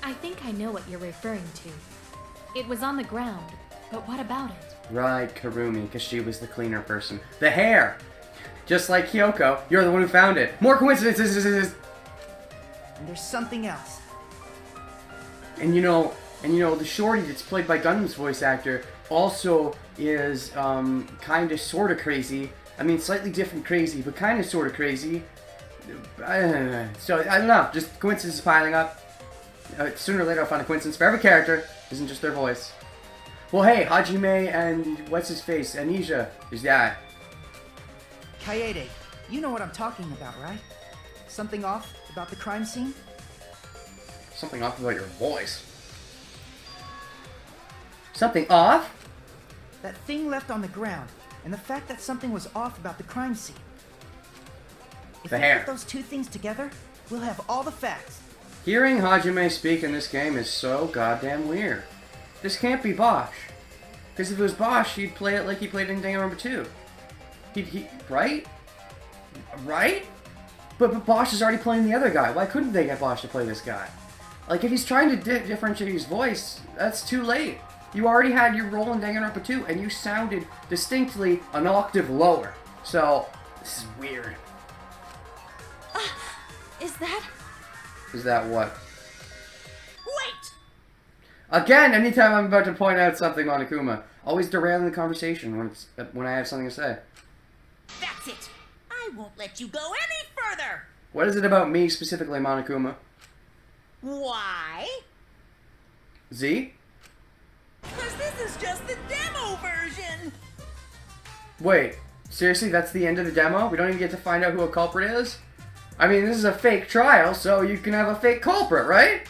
I think I know what you're referring to. It was on the ground, but what about it? Right, Kurumi, because she was the cleaner person. The hair! Just like Kyoko, you're the one who found it. More coincidences! And there's something else. And you know, the shorty that's played by Gundam's voice actor also is, kinda sorta crazy. I mean, slightly different crazy, but kinda sorta crazy. So, I don't know, just coincidences piling up. Sooner or later I'll find a coincidence for every character, isn't just their voice. Well, hey, Hajime and what's-his-face, Anisha, is that. Kaede, you know what I'm talking about, right? Something off about the crime scene? Something off about your voice. Something off? That thing left on the ground, and the fact that something was off about the crime scene. If The we hair. put those two things together, we'll have all the facts. Hearing Hajime speak in this game is so goddamn weird. This can't be Bosch. Because if it was Bosch, he'd play it like he played in Danganronpa 2. Right? Right? But Bosch is already playing the other guy. Why couldn't they get Bosch to play this guy? Like, if he's trying to differentiate his voice, that's too late. You already had your role in Danganronpa 2, and you sounded distinctly an octave lower. So, this is weird. Is that... Is that what? Wait! Again, anytime I'm about to point out something on Akuma, always derailing the conversation when I have something to say. That's it! I won't let you go any further! What is it about me specifically, Monokuma? Why? Z? Because this is just the demo version! Wait, Seriously, that's the end of the demo? We don't even get to find out who a culprit is? I mean, this is a fake trial, so you can have a fake culprit, right?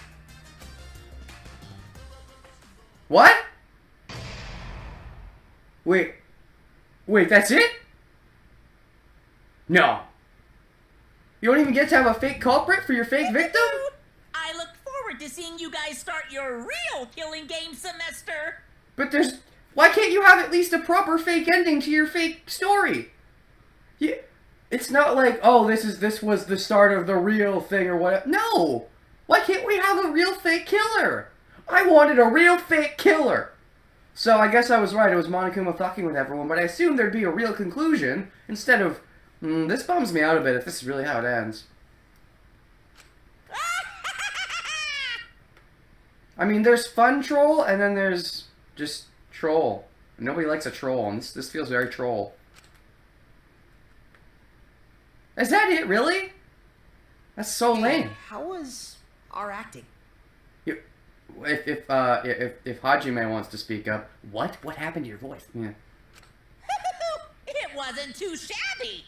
What? Wait, that's it? No. You don't even get to have a fake culprit for your fake victim? I look forward to seeing you guys start your real killing game semester. But why can't you have at least a proper fake ending to your fake story? Yeah, it's not like, oh, this was the start of the real thing or what. No! Why can't we have a real fake killer? I wanted a real fake killer. So I guess I was right, it was Monokuma fucking with everyone, but I assumed there'd be a real conclusion, instead of, this bums me out a bit if this is really how it ends. I mean, there's fun troll, and then there's just troll. Nobody likes a troll, and this feels very troll. Is that it, really? That's so lame. How was our acting? If Hajime wants to speak up, what happened to your voice? Yeah. It wasn't too shabby.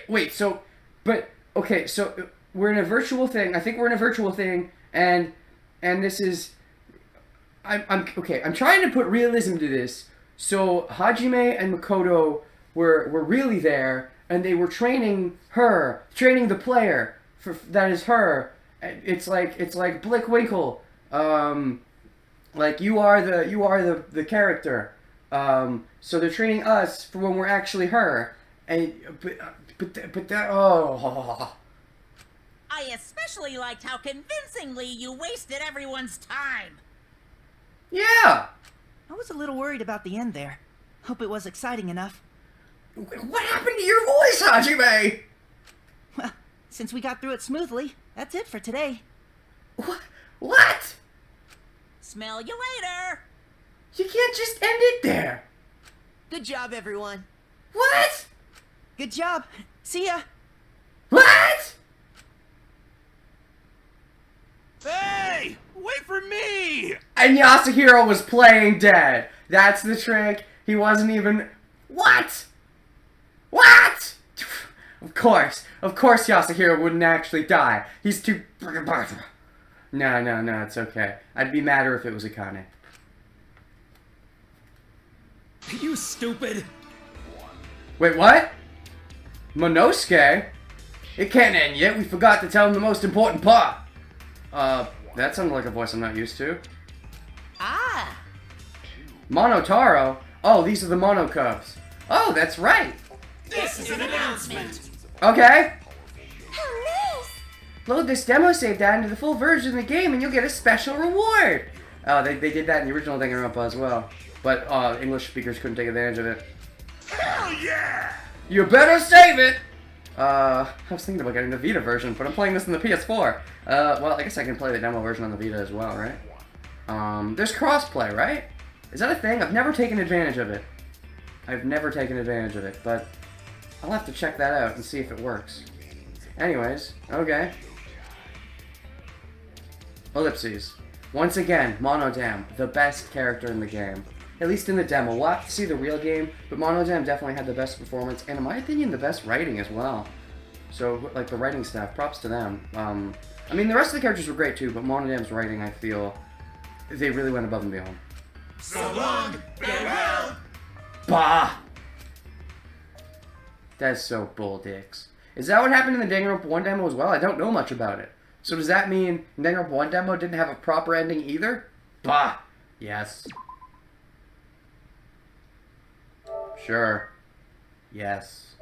Wait, so, but, okay, so, we're in a virtual thing, I think we're in a virtual thing, and this is, I'm trying to put realism to this. So, Hajime and Makoto were really there, and they were training the player, that is her. It's like Blickwinkle, like you are the character. So they're training us for when we're actually her, and but that I especially liked how convincingly you wasted everyone's time. Yeah. I was a little worried about the end there. Hope it was exciting enough. What happened to your voice, Hajime? Well, since we got through it smoothly, that's it for today. What? Smell you later. You can't just end it there. Good job, everyone. What? Good job. See ya. What? Hey! Wait for me! And Yasuhiro was playing dead. That's the trick. He wasn't even... What? What? Of course Yasuhiro wouldn't actually die. He's too... No, it's okay. I'd be madder if it was Akane. You stupid! Wait, what? Monosuke? It can't end yet. We forgot to tell him the most important part. That sounded like a voice I'm not used to. Ah! Monotaro? Oh, these are the Mono Cubs. Oh, that's right. This is an announcement. Okay. Oh, nice. Load this demo save data into the full version of the game and you'll get a special reward. Oh, they did that in the original Danganronpa as well. But English speakers couldn't take advantage of it. Hell yeah! You better save it! I was thinking about getting the Vita version, but I'm playing this on the PS4. Well, I guess I can play the demo version on the Vita as well, right? There's crossplay, right? Is that a thing? I've never taken advantage of it. But I'll have to check that out and see if it works. Anyways, okay. Ellipses. Once again, Monodam, the best character in the game. At least in the demo. We'll have to see the real game, but Monodam definitely had the best performance, and in my opinion, the best writing as well. So, like, the writing staff, props to them. I mean, the rest of the characters were great too, but Monodam's writing, I feel, they really went above and beyond. So long, farewell! Bah! That's so bull dicks. Is that what happened in the Danganronpa 1 demo as well? I don't know much about it. So does that mean Danganronpa 1 demo didn't have a proper ending either? Bah! Yes. Sure. Yes.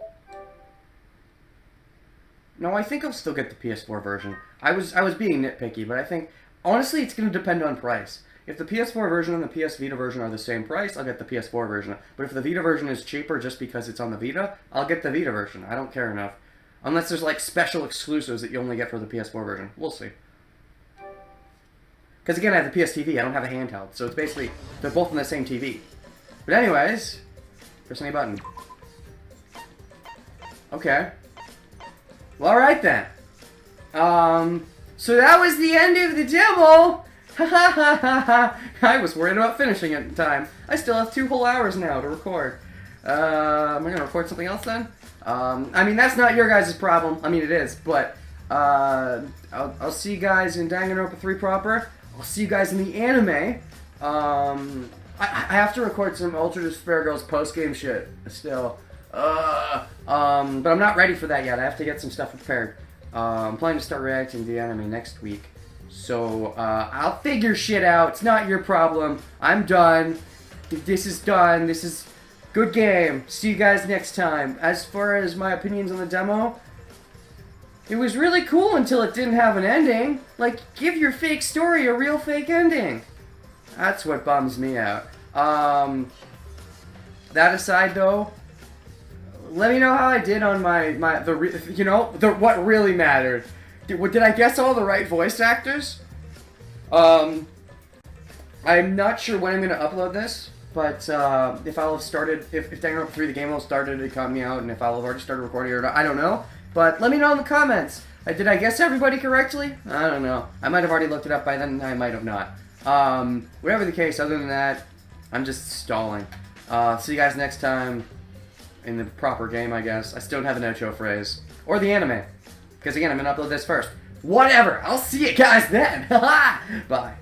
No, I think I'll still get the PS4 version. I was being nitpicky, but I think, honestly, it's going to depend on price. If the PS4 version and the PS Vita version are the same price, I'll get the PS4 version. But if the Vita version is cheaper just because it's on the Vita, I'll get the Vita version. I don't care enough. Unless there's, like, special exclusives that you only get for the PS4 version. We'll see. Because, again, I have the PS TV. I don't have a handheld. So it's basically, they're both on the same TV. But anyways, press any button. Okay. Well, alright then. So that was the end of the demo. I was worried about finishing it in time. I still have 2 whole hours now to record. Am I gonna record something else then? I mean, that's not your guys' problem. I mean, it is, but I'll see you guys in Danganronpa 3 proper. I'll see you guys in the anime. I have to record some Ultra Despair Girls post-game shit still. But I'm not ready for that yet. I have to get some stuff prepared. I'm planning to start reacting to the anime next week. So, I'll figure shit out. It's not your problem. I'm done. This is done. This is good game. See you guys next time. As far as my opinions on the demo, it was really cool until it didn't have an ending. Like, give your fake story a real fake ending. That's what bums me out. That aside, though, let me know how I did on what really mattered. Did I guess all the right voice actors? I'm not sure when I'm going to upload this, but if I'll have started, if Danganronpa 3 the game will have started to come out, and if I'll have already started recording or not, I don't know. But let me know in the comments. Did I guess everybody correctly? I don't know. I might have already looked it up by then, I might have not. Whatever the case, other than that, I'm just stalling. See you guys next time in the proper game, I guess. I still don't have an outro phrase. Or the anime. Because again, I'm going to upload this first. Whatever! I'll see you guys then! Bye!